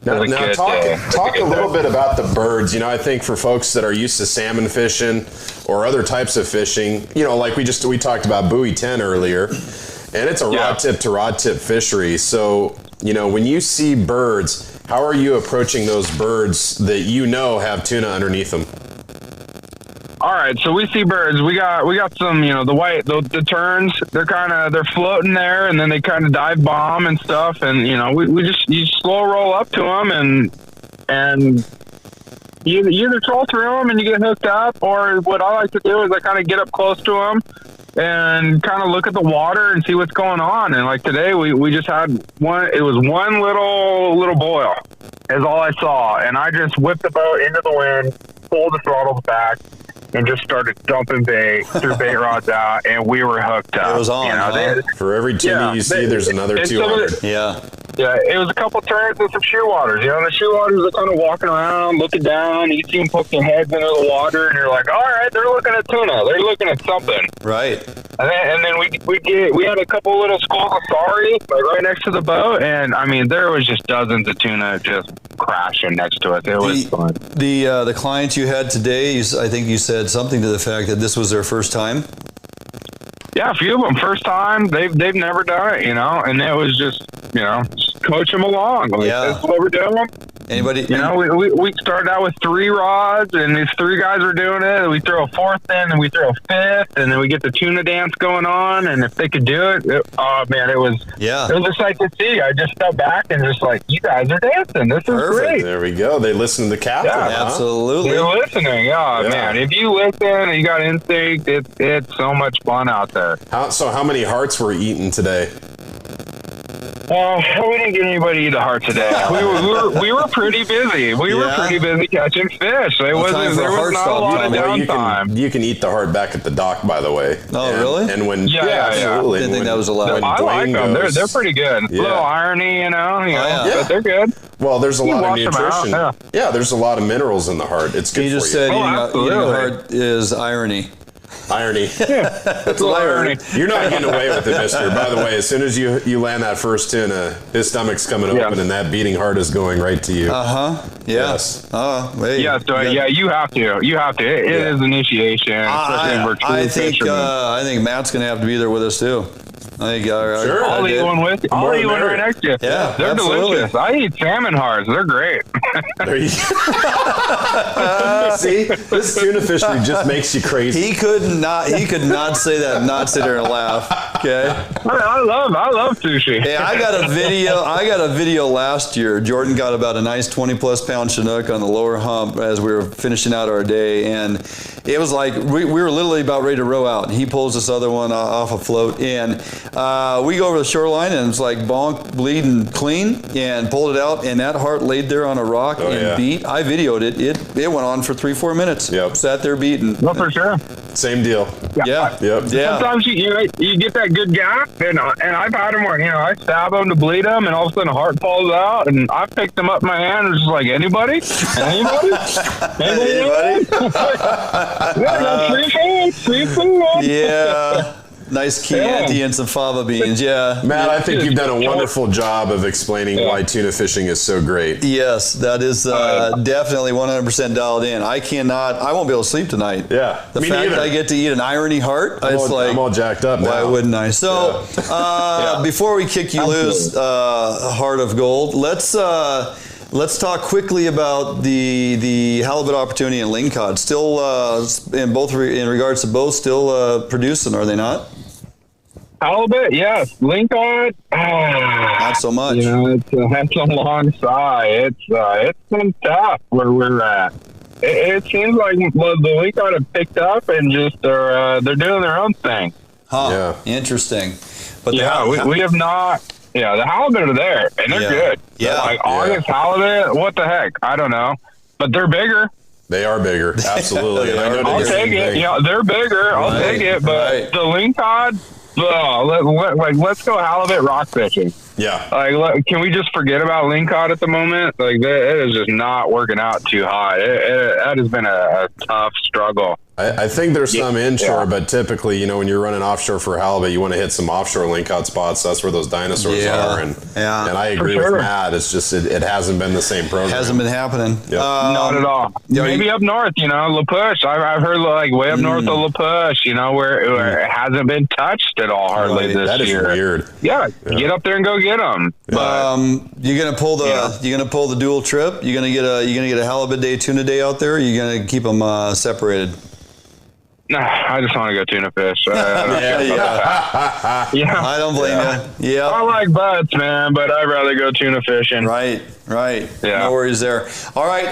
Now talk a little bit about the birds. I think for folks that are used to salmon fishing or other types of fishing, like we talked about Buoy 10 earlier, and it's a rod tip to rod tip fishery. So, when you see birds, how are you approaching those birds that have tuna underneath them? All right, so we see birds. We got some, the white, the terns. They're floating there, and then they kind of dive bomb and stuff. And you slow roll up to them, and you either troll through them and you get hooked up, or what I like to do is I kind of get up close to them and kind of look at the water and see what's going on. And like today, we just had one. It was one little boil, is all I saw, and I just whipped the boat into the wind, pulled the throttles back, and just started dumping bait, threw bait rods out, and we were hooked up. It was on. For every tuna you see, there's another 200. Yeah, it was a couple turns and some shoe waters. The shoe waters are kind of walking around, looking down. You see them poke their heads into the water, and you're like, all right, they're looking at tuna. They're looking at something. Right. And then we had a couple little schools of sorry right next to the boat, and I mean there was just dozens of tuna just crashing next to us. It was fun. The clients you had today, I think you said something to the fact that this was their first time. Yeah, a few of them first time. They've never done it, and it was just just coach them along. That's what we're doing. Anybody? We started out with 3 rods, and these 3 guys were doing it. And we throw a 4th in, and we throw a 5th, and then we get the tuna dance going on. And if they could do it, oh man, it was a sight to see. I just stepped back and just like, you guys are dancing. This is great. There we go. They listen to the captain. Yeah, absolutely. They're listening. Oh man, if you listen and you got instinct, it's so much fun out there. So how many hearts were eaten today? We didn't get anybody to eat a heart today. We were pretty busy. We were pretty busy catching fish. There was not a lot of downtime. You can eat the heart back at the dock, by the way. Oh, really? And when absolutely. I didn't think that was allowed. I like them. They're pretty good. A little irony, but they're good. Well, there's a lot of nutrition. There's a lot of minerals in the heart. It's good for you. You just said eating a heart is irony. Irony. That's irony. You're not getting away with it, mister. By the way, as soon as you land that first tuna, his stomach's coming open and that beating heart is going right to you. Yes. You have to. It is initiation. I think Matt's going to have to be there with us too. Sure. I'll eat one with you. I'll eat one right next to you. Yeah, they're absolutely. delicious. I eat salmon hearts. They're great. There you go. See, this tuna fishery just makes you crazy. He could not say that and not sit there and laugh. Okay. I love sushi. Hey, I got a video last year. Jordan got about a nice 20+ pound Chinook on the lower hump as we were finishing out our day, and it was like we were literally about ready to row out. He pulls this other one off a float, and we go over the shoreline, and it's like bonk, bleeding clean, and pulled it out, and that heart laid there on a rock and beat. I videoed it. It went on for 3-4 minutes. Yep. Sat there beating. Well, for sure. Same deal. Yeah. Sometimes you get that good gap, and I've had them where I stab them to bleed them, and all of a sudden a heart falls out, and I picked them up in my hand and was just like, anybody? Free food. Yeah. Nice Chianti and some fava beans, Matt, I think you've done a wonderful job of explaining why tuna fishing is so great. Yes, that is definitely 100% dialed in. I won't be able to sleep tonight. Yeah. The fact that I get to eat an irony heart, I'm all jacked up now. Why wouldn't I? So, before we kick you loose, Heart of Gold, let's talk quickly about the halibut opportunity in Lingcod. Still, in regards to both, still producing, are they not? Halibut, yes. Lingcod, not so much. That's a long sigh. It's been tough where we're at. It seems like the Lingcod have picked up and just they're doing their own thing. Interesting. But we have not. Yeah, the halibut are there, and they're good. Yeah. Like August halibut, what the heck? I don't know. But they're bigger. They are bigger, absolutely. I'll take it. Yeah, they're bigger. I'll take it. But the Lingcod, let's go halibut rock fishing. Yeah. Like, look, can we just forget about Lingcod at the moment? Like, it is just not working out too hot. That has been a tough struggle. I think there's some inshore, but typically, when you're running offshore for halibut, you want to hit some offshore Lingcod spots. That's where those dinosaurs are. And I agree with Matt. It's just it hasn't been the same program. Hasn't been happening. Yep. Not at all. Maybe up north, La Push. I've heard like way up north of La Push, where it hasn't been touched at all hardly this year. That is weird. Yeah, get up there and go get them. You're gonna pull the dual trip. You're gonna get a halibut day, tuna day out there. Or you're gonna keep them separated. Nah, I just want to go tuna fish. I don't blame you. Yeah, I like butts, man, but I'd rather go tuna fishing. Right. Yeah. No worries there. All right,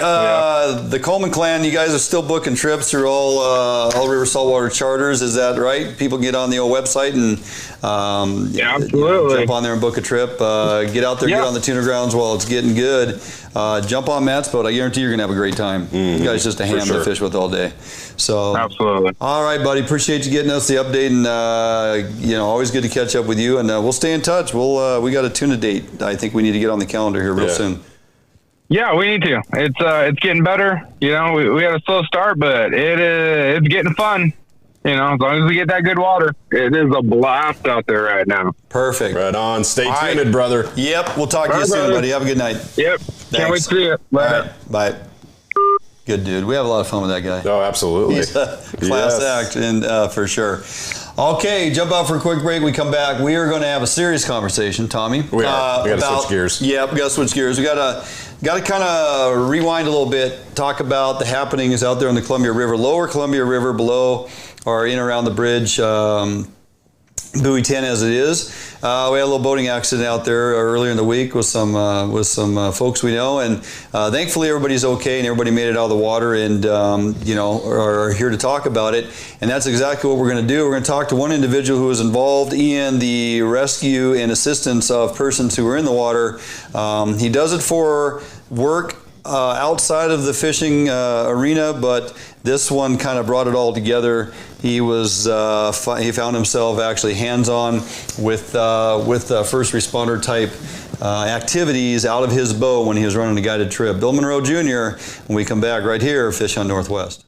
the Coleman clan, you guys are still booking trips through all River Saltwater Charters. Is that right? People get on the old website and absolutely jump on there and book a trip. Get out there, get on the tuna grounds while it's getting good. Jump on Matt's boat. I guarantee you're gonna have a great time. You guys just a ham to fish with all day. So absolutely. All right, buddy. Appreciate you getting us the update, and always good to catch up with you. And we'll stay in touch. We got a tuna date. I think we need to get on the calendar here real soon. Yeah, we need to. It's getting better. We had a slow start, but it's getting fun. As long as we get that good water, it is a blast out there right now. Perfect. Right on. Stay tuned, brother. Yep. We'll talk to you soon, buddy. Have a good night. Yep. Thanks. Can't wait to see you. Bye. All right. Bye. Good dude. We have a lot of fun with that guy. Oh, absolutely. He's a class act, and for sure. Okay, jump out for a quick break. We come back. We are going to have a serious conversation, Tommy. We are. We got to switch gears. Yeah, we got to switch gears. We got to kind of rewind a little bit, talk about the happenings out there in the Columbia River, lower Columbia River, below or in around the bridge. Buoy 10 as it is. We had a little boating accident out there earlier in the week with some folks we know, and thankfully everybody's okay and everybody made it out of the water, and are here to talk about it. And that's exactly what we're going to do. We're going to talk to one individual who was involved in the rescue and assistance of persons who were in the water. He does it for work outside of the fishing arena, but this one kind of brought it all together. He found himself actually hands-on with first responder type activities out of his boat when he was running a guided trip. Bill Monroe Jr. When we come back right here, Fish on Northwest.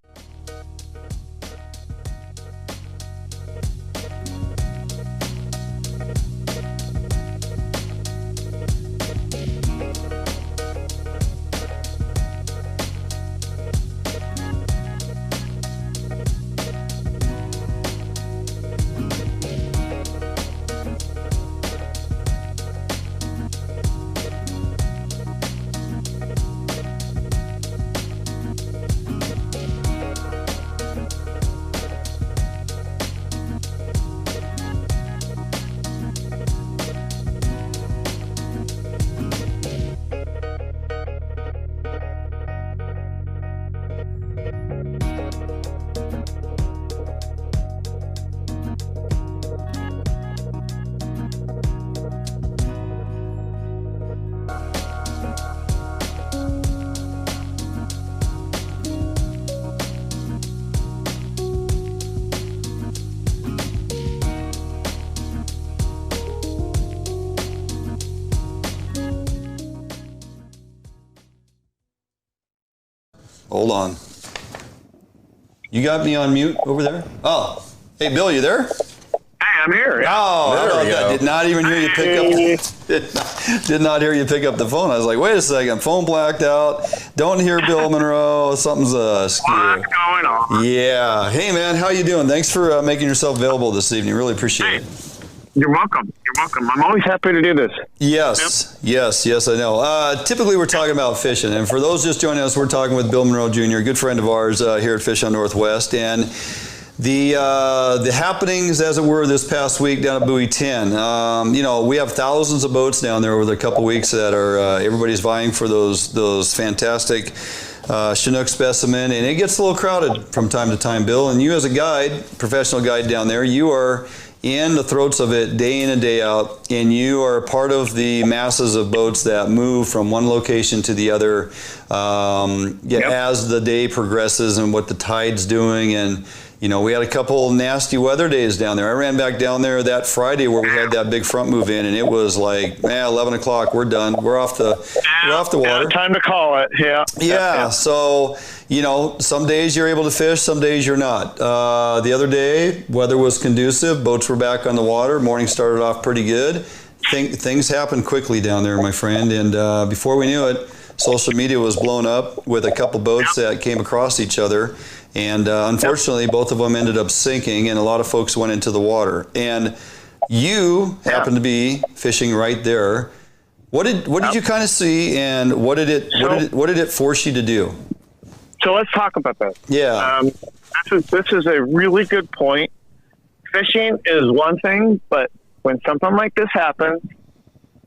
Hold on. You got me on mute over there? Oh, hey, Bill, you there? Hey, I'm here. Oh, there we go. Did not even hear you pick up. Did not hear you pick up the phone. I was like, wait a second, phone blacked out. Don't hear Bill Monroe. Something's askew. What's going on? Yeah. Hey, man, how you doing? Thanks for making yourself available this evening. Really appreciate it. You're welcome. You're welcome. I'm always happy to do this. Yes, yes, I know. Typically, we're talking about fishing, and for those just joining us, we're talking with Bill Monroe Jr., a good friend of ours here at Fish on Northwest, and the happenings, as it were, this past week down at Buoy 10. We have thousands of boats down there over the couple weeks that are everybody's vying for those fantastic Chinook specimen, and it gets a little crowded from time to time, Bill. And you, as a guide, professional guide down there, you are in the throats of it day in and day out, and you are part of the masses of boats that move from one location to the other as the day progresses and what the tide's doing. And we had a couple nasty weather days down there. I ran back down there that Friday where we had that big front move in, and it was like, 11 o'clock, we're done. We're off the water. Yeah, time to call it. Yeah. So, some days you're able to fish, some days you're not. The other day, weather was conducive. Boats were back on the water. Morning started off pretty good. Things happened quickly down there, my friend. And before we knew it, social media was blown up with a couple boats that came across each other. And unfortunately, both of them ended up sinking, and a lot of folks went into the water. And you happened to be fishing right there. What did you kind of see, and what did it force you to do? So let's talk about that. Yeah. This is a really good point. Fishing is one thing, but when something like this happens,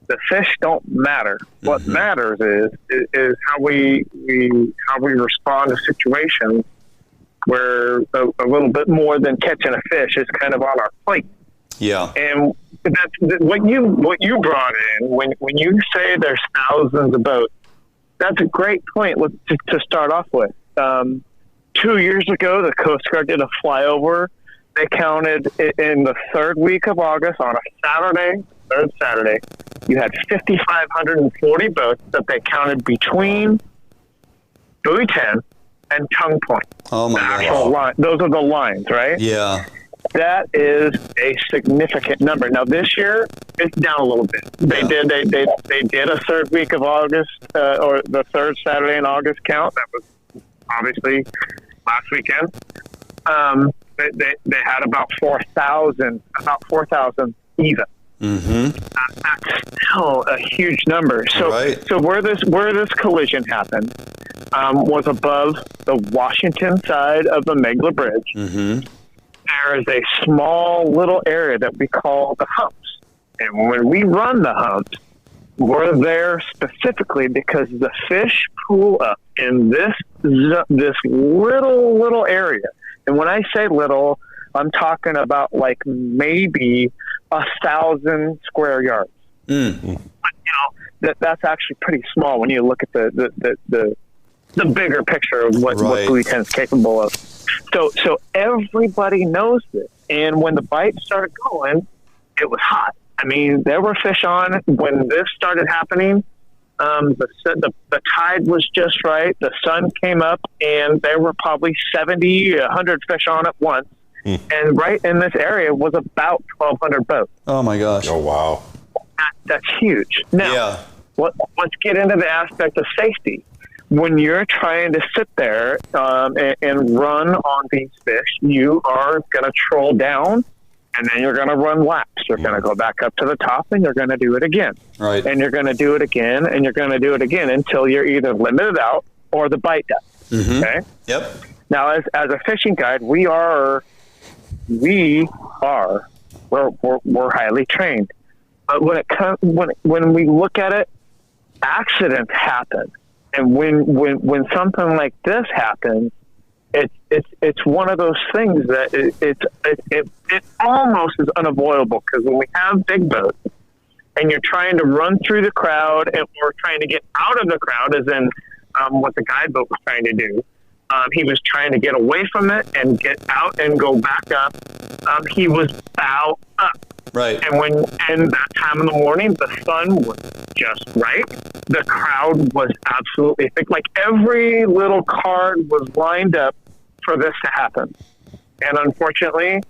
the fish don't matter. What matters is how we respond to situations where a little bit more than catching a fish is kind of on our plate. Yeah. And that's what you brought in when you say there's thousands of boats. That's a great point to start off with. 2 years ago, the Coast Guard did a flyover. They counted in the third week of August on a third Saturday, you had 5,540 boats that they counted between Buoy 10 and Tongue Point. Oh my God. Those are the lines, right? Yeah. That is a significant number. Now this year, it's down a little bit. They did a third week of August, or the third Saturday in August count. That was obviously last weekend. They had about 4,000 even. That's still a huge number. So where this collision happened was above the Washington side of the Megla Bridge. There is a small little area that we call the humps, and when we run the humps, we're there specifically because the fish pool up in this little area. And when I say little, I'm talking about like maybe 1,000 square yards. But, that's actually pretty small when you look at the bigger picture of what Buoy 10 is capable of. So everybody knows this. And when the bites started going, it was hot. I mean, there were fish on when this started happening. The tide was just right. The sun came up, and there were probably 70, 100 fish on at once. And right in this area was about 1,200 boats. Oh, my gosh. Oh, wow. That's huge. Now, let's get into the aspect of safety. When you're trying to sit there and run on these fish, you are going to troll down, and then you're going to run laps. You're going to go back up to the top, and you're going to do it again. Right. And you're going to do it again, and you're going to do it again until you're either limited out or the bite does. Okay? Yep. Now, as a fishing guide, we're highly trained. But when we look at it, accidents happen. And when something like this happens, it's one of those things that it almost is unavoidable, because when we have big boats and you're trying to run through the crowd and we're trying to get out of the crowd, as in what the guide boat was trying to do. He was trying to get away from it and get out and go back up. He was bow up. Right. And that time in the morning, the sun was just right. The crowd was absolutely thick. Like every little card was lined up for this to happen. And unfortunately,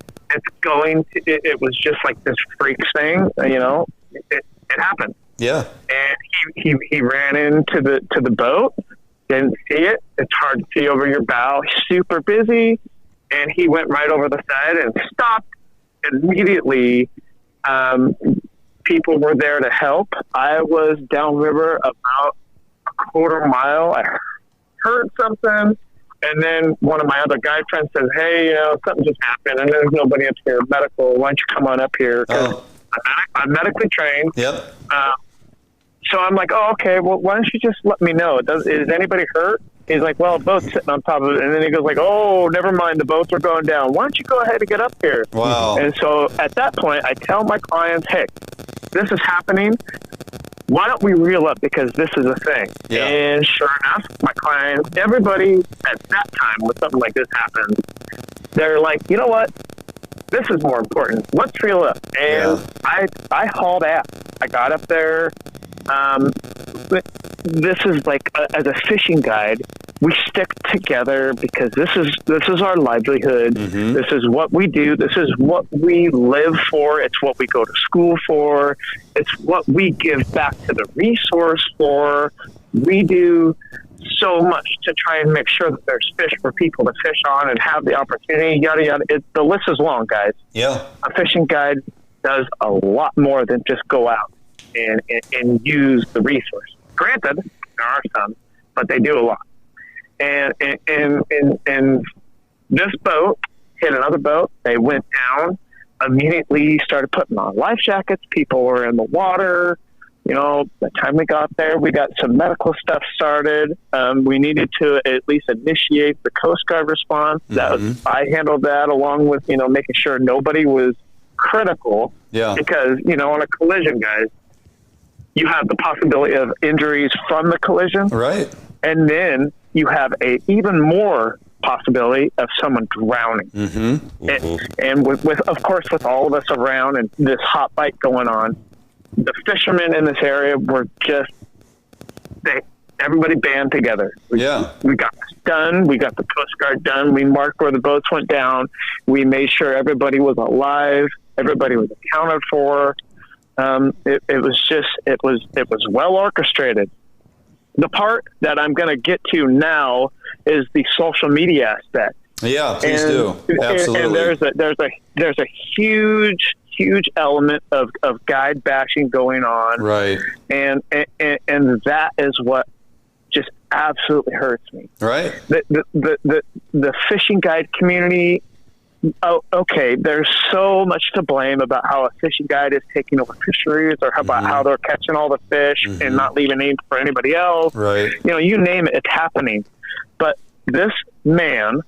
it was just like this freak thing, it happened. Yeah. And he ran into the boat, didn't see it. It's hard to see over your bow. Super busy. And he went right over the side and stopped immediately. People were there to help. I was downriver about a quarter mile. I heard something, and then one of my other guide friends says, "Hey, something just happened, and there's nobody up here. Medical, why don't you come on up here?" I'm medically trained. Yep. So I'm like, "Oh, okay. Well, why don't you just let me know? Is anybody hurt?" He's like, "Well, a boat's sitting on top of it." And then he goes like, "Oh, never mind. The boats are going down. Why don't you go ahead and get up here?" Wow. And so at that point, I tell my clients, "Hey, this is happening. Why don't we reel up, because this is a thing?" Yeah. And sure enough, my clients, everybody at that time when something like this happens, they're like, you know what? This is more important. Let's reel up. And I hauled ass. I got up there. This is like, as a fishing guide, we stick together because this is our livelihood. Mm-hmm. This is what we do. This is what we live for. It's what we go to school for. It's what we give back to the resource for. We do so much to try and make sure that there's fish for people to fish on and have the opportunity, yada, yada. The list is long, guys. Yeah. A fishing guide does a lot more than just go out and use the resource. Granted, there are some, but they do a lot. And this boat hit another boat. They went down, immediately started putting on life jackets. People were in the water. You know, the time we got there, we got some medical stuff started. We needed to at least initiate the Coast Guard response. I handled that along with, making sure nobody was critical. Yeah. Because, on a collision, guys, you have the possibility of injuries from the collision. Right. And then you have a even more possibility of someone drowning. Mm-hmm. And with of course, with all of us around and this hot bite going on, the fishermen in this area were everybody band together. We got this done. We got the Coast Guard done. We marked where the boats went down. We made sure everybody was alive. Everybody was accounted for. It was well orchestrated. The part that I'm going to get to now is the social media aspect. Yeah, please do. Absolutely. And there's a huge element of guide bashing going on. Right. And that is what just absolutely hurts me. Right. The fishing guide community. Oh, okay. There's so much to blame about how a fishing guide is taking over fisheries, or about how they're catching all the fish and not leaving any for anybody else. Right. You name it, it's happening. But this man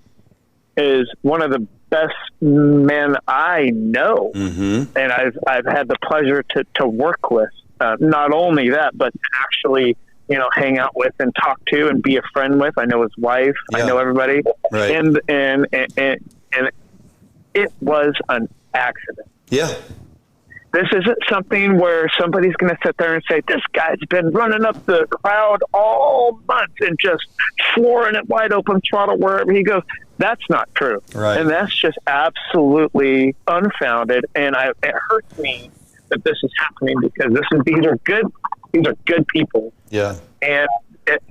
is one of the best men I know, and I've had the pleasure to work with. Not only that, but to actually hang out with and talk to and be a friend with. I know his wife. I know everybody. Right. And it was an accident. Yeah. This isn't something where somebody's going to sit there and say, this guy's been running up the crowd all month and just flooring it wide open, throttle wherever he goes. That's not true. Right. And that's just absolutely unfounded. And it hurts me that this is happening, because these are good people. Yeah. And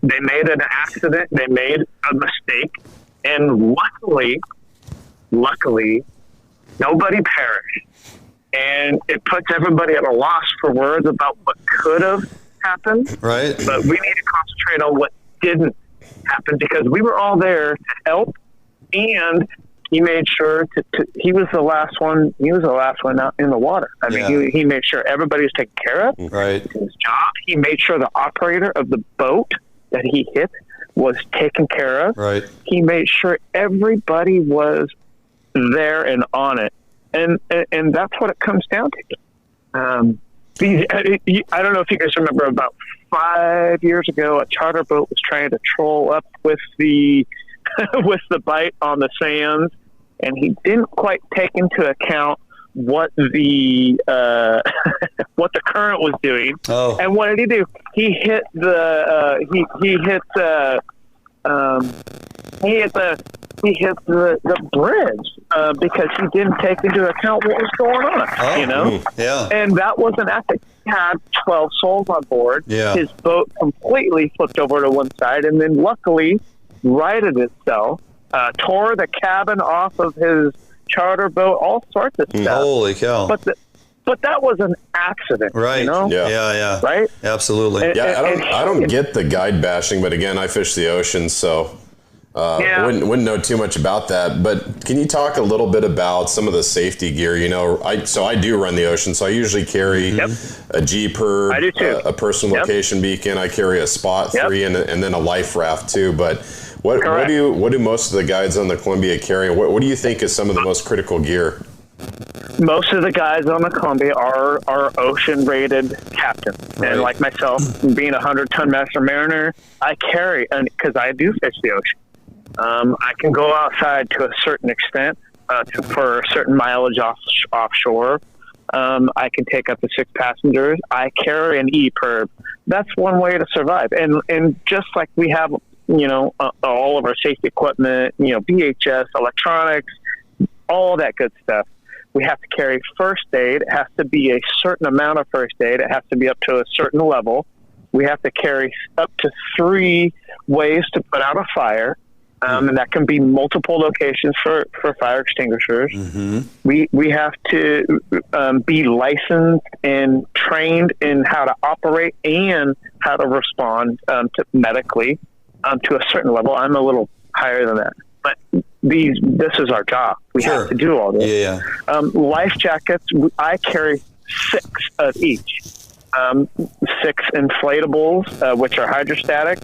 they made an accident. They made a mistake. And luckily, nobody perished. And it puts everybody at a loss for words about what could have happened. Right. But we need to concentrate on what didn't happen, because we were all there to help. And he made sure he was the last one. He was the last one out in the water. I mean, he made sure everybody was taken care of. Right. His job. He made sure the operator of the boat that he hit was taken care of. Right. He made sure everybody was there and on it. And that's what it comes down to. I don't know if you guys remember, about 5 years ago, a charter boat was trying to troll up with the bite on the sands, and he didn't quite take into account what the current was doing. Oh. And what did he do? He hit the bridge because he didn't take into account what was going on. Oh, yeah. And that was an accident. He had 12 souls on board. Yeah. His boat completely flipped over to one side, and then luckily righted itself, tore the cabin off of his charter boat, all sorts of stuff. Holy cow! But that was an accident, right? Yeah, right, absolutely. I don't get the guide bashing, but again, I fish the ocean, so. Wouldn't know too much about that, but can you talk a little bit about some of the safety gear? I do run the ocean, so I usually carry a G-per, a personal location beacon. I carry a Spot 3 and then a life raft too. But what do most of the guides on the Columbia carry? What do you think is some of the most critical gear? Most of the guys on the Columbia are ocean-rated captains. Right. And like myself, being a 100-ton master mariner, I carry, because I do fish the ocean. I can go outside to a certain extent for a certain mileage offshore. I can take up to 6 passengers. I carry an EPIRB. That's one way to survive. And just like we have, all of our safety equipment, VHS, electronics, all that good stuff, we have to carry first aid. It has to be a certain amount of first aid. It has to be up to a certain level. We have to carry up to 3 ways to put out a fire. And that can be multiple locations for fire extinguishers. We have to be licensed and trained in how to operate and how to respond to medically to a certain level. I'm a little higher than that, but this is our job. We have to do all this. Life jackets, I carry 6 of each. 6 inflatables, which are hydrostatic,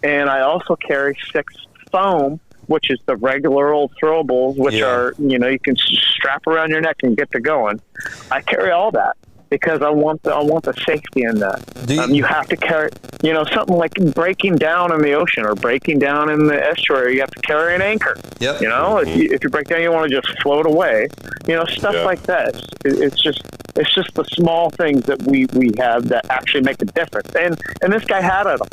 and I also carry 6 foam, which is the regular old throwables, which are, you can strap around your neck and get to going. I carry all that because I want the safety in that. You have to carry, something like breaking down in the ocean or breaking down in the estuary. You have to carry an anchor. If you break down, you want to just float away. Stuff like that. It's just the small things that we have that actually make a difference. And this guy had it all.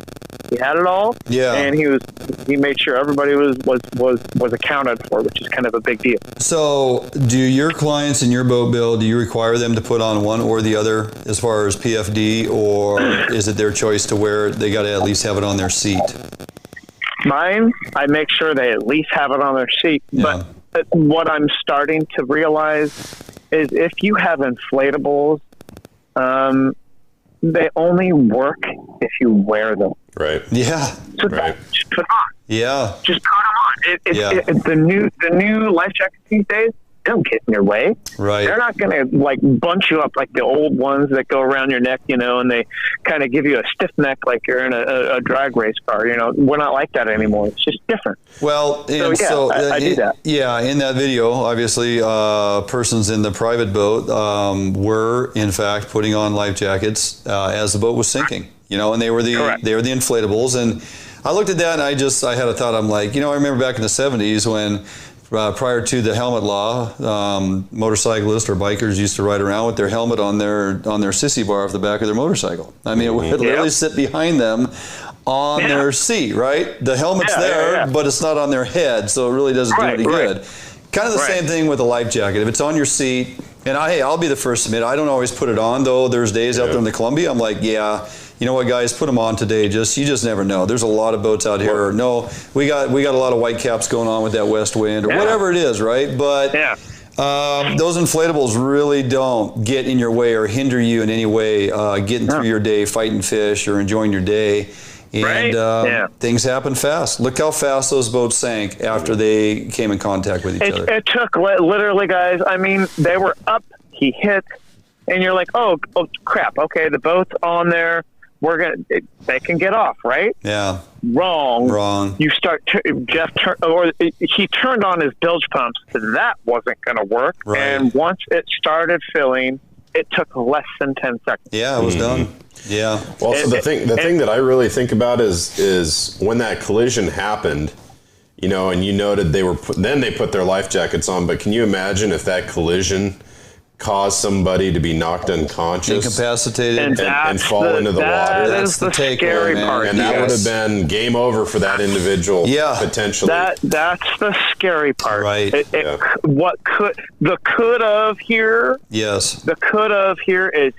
He had it all. And he made sure everybody was accounted for, which is kind of a big deal. So, do your clients in your boat build, do you require them to put on one or the other as far as PFD, or is it their choice to where they got to at least have it on their seat? Mine, I make sure they at least have it on their seat. But what I'm starting to realize is if you have inflatables, they only work if you wear them. Right. Yeah. So just put them on. Yeah. Just put them on. The new life jackets these days, they don't get in your way. Right. They're not going to bunch you up like the old ones that go around your neck, and they kind of give you a stiff neck like you're in a drag race car. We're not like that anymore. It's just different. Well, I do that. Yeah, in that video, obviously, persons in the private boat were in fact putting on life jackets as the boat was sinking. And they were the inflatables. And I looked at that and I had a thought. I'm like, I remember back in the 70s when prior to the helmet law, motorcyclists or bikers used to ride around with their helmet on their sissy bar off the back of their motorcycle. I mean, it would literally sit behind them on their seat, right? The helmet's there, but it's not on their head, so it really doesn't do any good. Kind of the same thing with a life jacket. If it's on your seat, and I'll be the first to admit, I don't always put it on, though. There's days out there in the Columbia, I'm like, you know what, guys, put them on today. You just never know. There's a lot of boats out here. No, we got a lot of white caps going on with that west wind or whatever it is, right? But those inflatables really don't get in your way or hinder you in any way getting through your day, fighting fish or enjoying your day. And things happen fast. Look how fast those boats sank after they came in contact with each other. It took literally, guys. I mean, they were up. He hit, and you're like, oh crap. Okay, the boat's on there. They can get off, right? Yeah. Wrong. You start. He turned on his bilge pumps. That wasn't going to work. Right. And once it started filling, it took less than 10 seconds. Yeah, it was done. Yeah. Well, so the thing that I really think about is when that collision happened, and you noted they put their life jackets on. But can you imagine if that collision caused somebody to be knocked unconscious, incapacitated, and fall into the water? That's the scary part. And that would have been game over for that individual. Potentially. That's the scary part. Right. What the could have here? Yes. The could have here is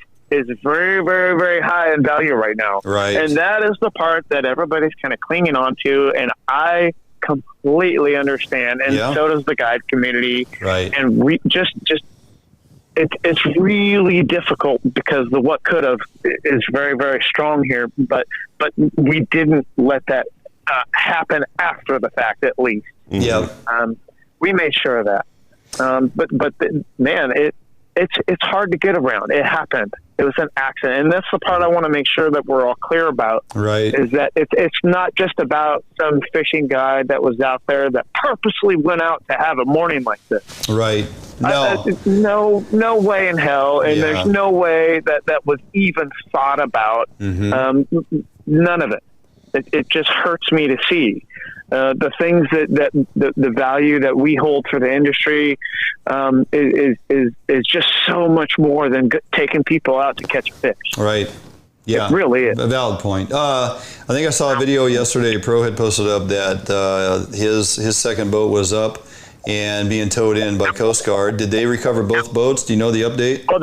very, very, very high in value right now. Right. And that is the part that everybody's kind of clinging on to, and I completely understand, and so does the guide community. Right. And we just it's really difficult because the what could have is very, very strong here, but we didn't let that happen after the fact, at least. Yeah. We made sure of that. But man, it's hard to get around. It happened. It was an accident. And that's the part I want to make sure that we're all clear about. Right. Is that it's not just about some fishing guide that was out there that purposely went out to have a morning like this. Right. No. No way in hell. And there's no way that was even thought about. None of it. It just hurts me to see. the things that the value that we hold for the industry is just so much more than taking people out to catch a fish. Right. Yeah, it really is. A valid point. I think I saw a video yesterday. Pro had posted up that his second boat was up and being towed in by Coast Guard. Did they recover both boats? Do you know the update? Oh,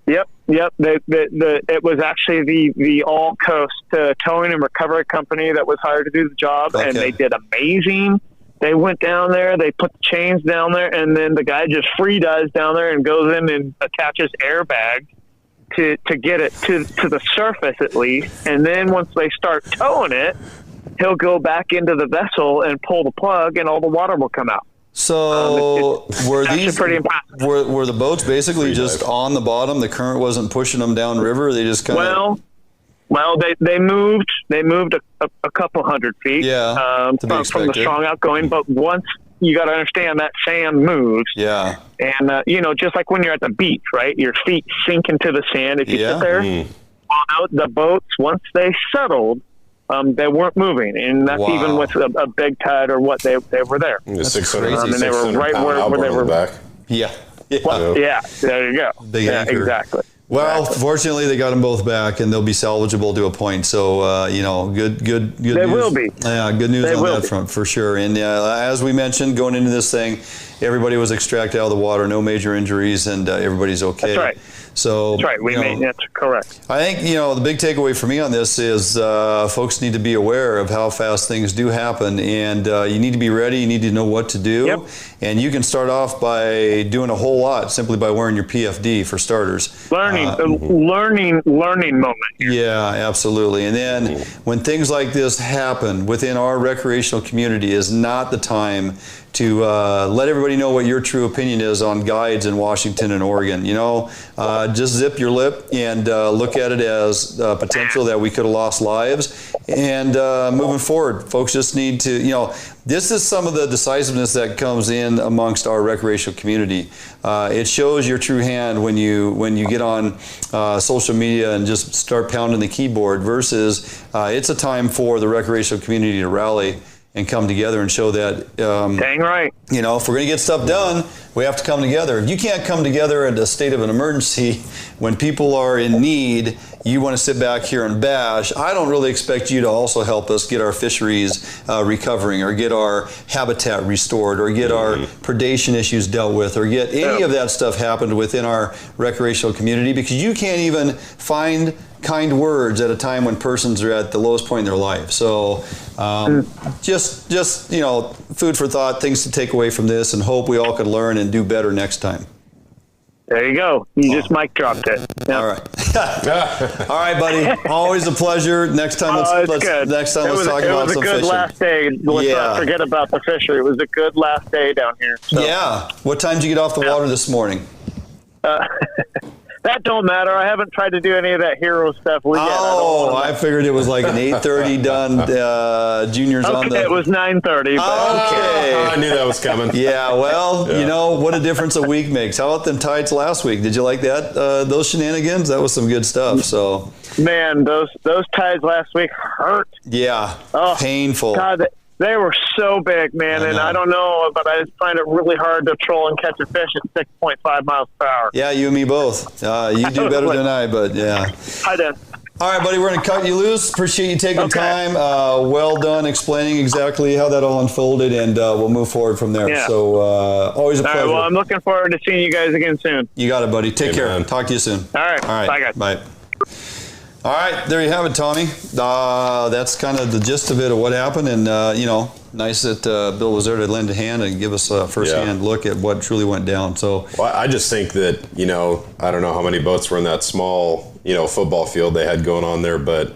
yep. It was actually the All Coast Towing and Recovery Company that was hired to do the job, and they did amazing. They went down there, they put the chains down there, and then the guy just free dives down there and goes in and attaches airbags to get it to the surface at least. And then once they start towing it, he'll go back into the vessel and pull the plug, and all the water will come out. So were the boats basically just on the bottom? The current wasn't pushing them downriver. They just kind of they moved a couple hundred feet from the strong outgoing. But once you got to understand that sand moves, and just like when you're at the beach, right? Your feet sink into the sand if you sit there. Well, the boats, once they settled, they weren't moving, and that's even with a big tide or what they were there. That's crazy. And they were right where they were back. Well, there you go. Big anchor. Exactly. Well, fortunately, they got them both back, and they'll be salvageable to a point. So, good news. They will be. Yeah, good news on that front for sure. And as we mentioned, going into this thing, everybody was extracted out of the water, no major injuries, and everybody's okay. That's right. So that's right. That's correct. I think the big takeaway for me on this is folks need to be aware of how fast things do happen, and you need to be ready. You need to know what to do, and you can start off by doing a whole lot simply by wearing your PFD for starters. Learning moment. Yeah, absolutely. And then when things like this happen within our recreational community, is not the time to let everybody know what your true opinion is on guides in Washington and Oregon. Just zip your lip and look at it as potential that we could have lost lives. And moving forward, folks just need to, this is some of the decisiveness that comes in amongst our recreational community. It shows your true hand when you get on social media and just start pounding the keyboard versus it's a time for the recreational community to rally and come together and show that, dang right. If we're going to get stuff done, we have to come together. If you can't come together in a state of an emergency when people are in need, you want to sit back here and bash. I don't really expect you to also help us get our fisheries recovering, or get our habitat restored, or get our predation issues dealt with, or get any of that stuff happened within our recreational community, because you can't even find kind words at a time when persons are at the lowest point in their life. So just food for thought, things to take away from this, and hope we all could learn and do better next time. There you go. You just mic dropped it. Yep. All right. All right, buddy. Always a pleasure. Next time, let's talk about some fishing. It was a good last day. Let's not forget about the fishery. It was a good last day down here. So. Yeah. What time did you get off the water this morning? That don't matter. I haven't tried to do any of that hero stuff yet. I figured it was like an 8:30 done. Juniors on the. Okay, it was 9:30. Okay, I knew that was coming. Yeah, well, what a difference a week makes. How about them tides last week? Did you like that? Those shenanigans? That was some good stuff. So. Man, those tides last week hurt. Yeah, painful. God, they were so big, man, and I don't know, but I just find it really hard to troll and catch a fish at 6.5 miles per hour. Yeah, you and me both. You do better than I, but yeah. I did. All right, buddy, we're going to cut you loose. Appreciate you taking time. Well done explaining exactly how that all unfolded, and we'll move forward from there. Yeah. So always a pleasure. All right, well, I'm looking forward to seeing you guys again soon. You got it, buddy. Take care. Man. Talk to you soon. All right. Bye, guys. Bye. All right, there you have it, Tommy. That's kind of the gist of it, of what happened, and nice that Bill was there to lend a hand and give us a first-hand look at what truly went down. So, I just think that I don't know how many boats were in that small football field they had going on there, but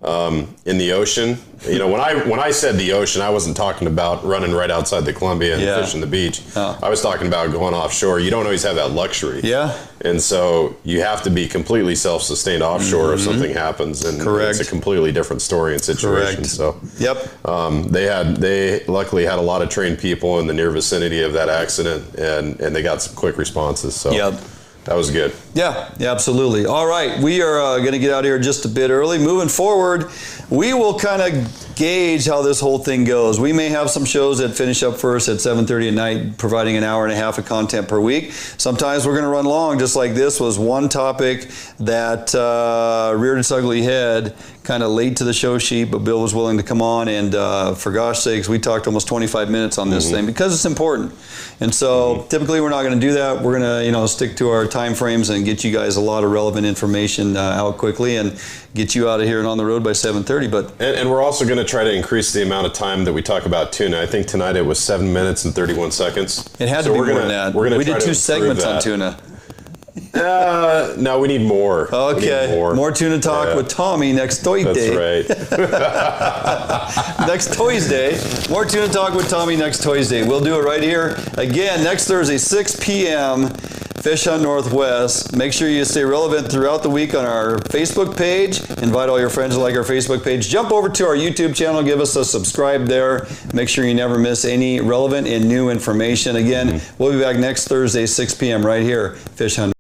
in the ocean, when I said the ocean, I wasn't talking about running right outside the Columbia and fishing the beach. I was talking about going offshore. You don't always have that luxury. Yeah. And so you have to be completely self-sustained offshore if something happens, and it's a completely different story and situation. Correct. So yep. They luckily had a lot of trained people in the near vicinity of that accident, and they got some quick responses. So that was good. Yeah, absolutely. All right, we are going to get out of here just a bit early. Moving forward, we will kind of gauge how this whole thing goes. We may have some shows that finish up first at 7:30 at night, providing an hour and a half of content per week. Sometimes we're going to run long, just like this was one topic that reared its ugly head kind of late to the show sheet, but Bill was willing to come on, and for gosh sakes, we talked almost 25 minutes on this thing because it's important. And so typically we're not going to do that. We're going to stick to our time frames and get you guys a lot of relevant information out quickly and get you out of here and on the road by 7:30. But and we're also going to try to increase the amount of time that we talk about tuna. I think tonight it was 7 minutes and 31 seconds. It had to be more than that. We did 2 segments on tuna. No, we need more. Okay, more tuna talk with Tommy next Thursday. That's right. Next Thursday. More tuna talk with Tommy next Thursday. We'll do it right here again next Thursday, 6 p.m. Fish Hunt Northwest. Make sure you stay relevant throughout the week on our Facebook page. Invite all your friends to like our Facebook page. Jump over to our YouTube channel. Give us a subscribe there. Make sure you never miss any relevant and new information. Again, we'll be back next Thursday, 6 p.m. right here, Fish Hunt.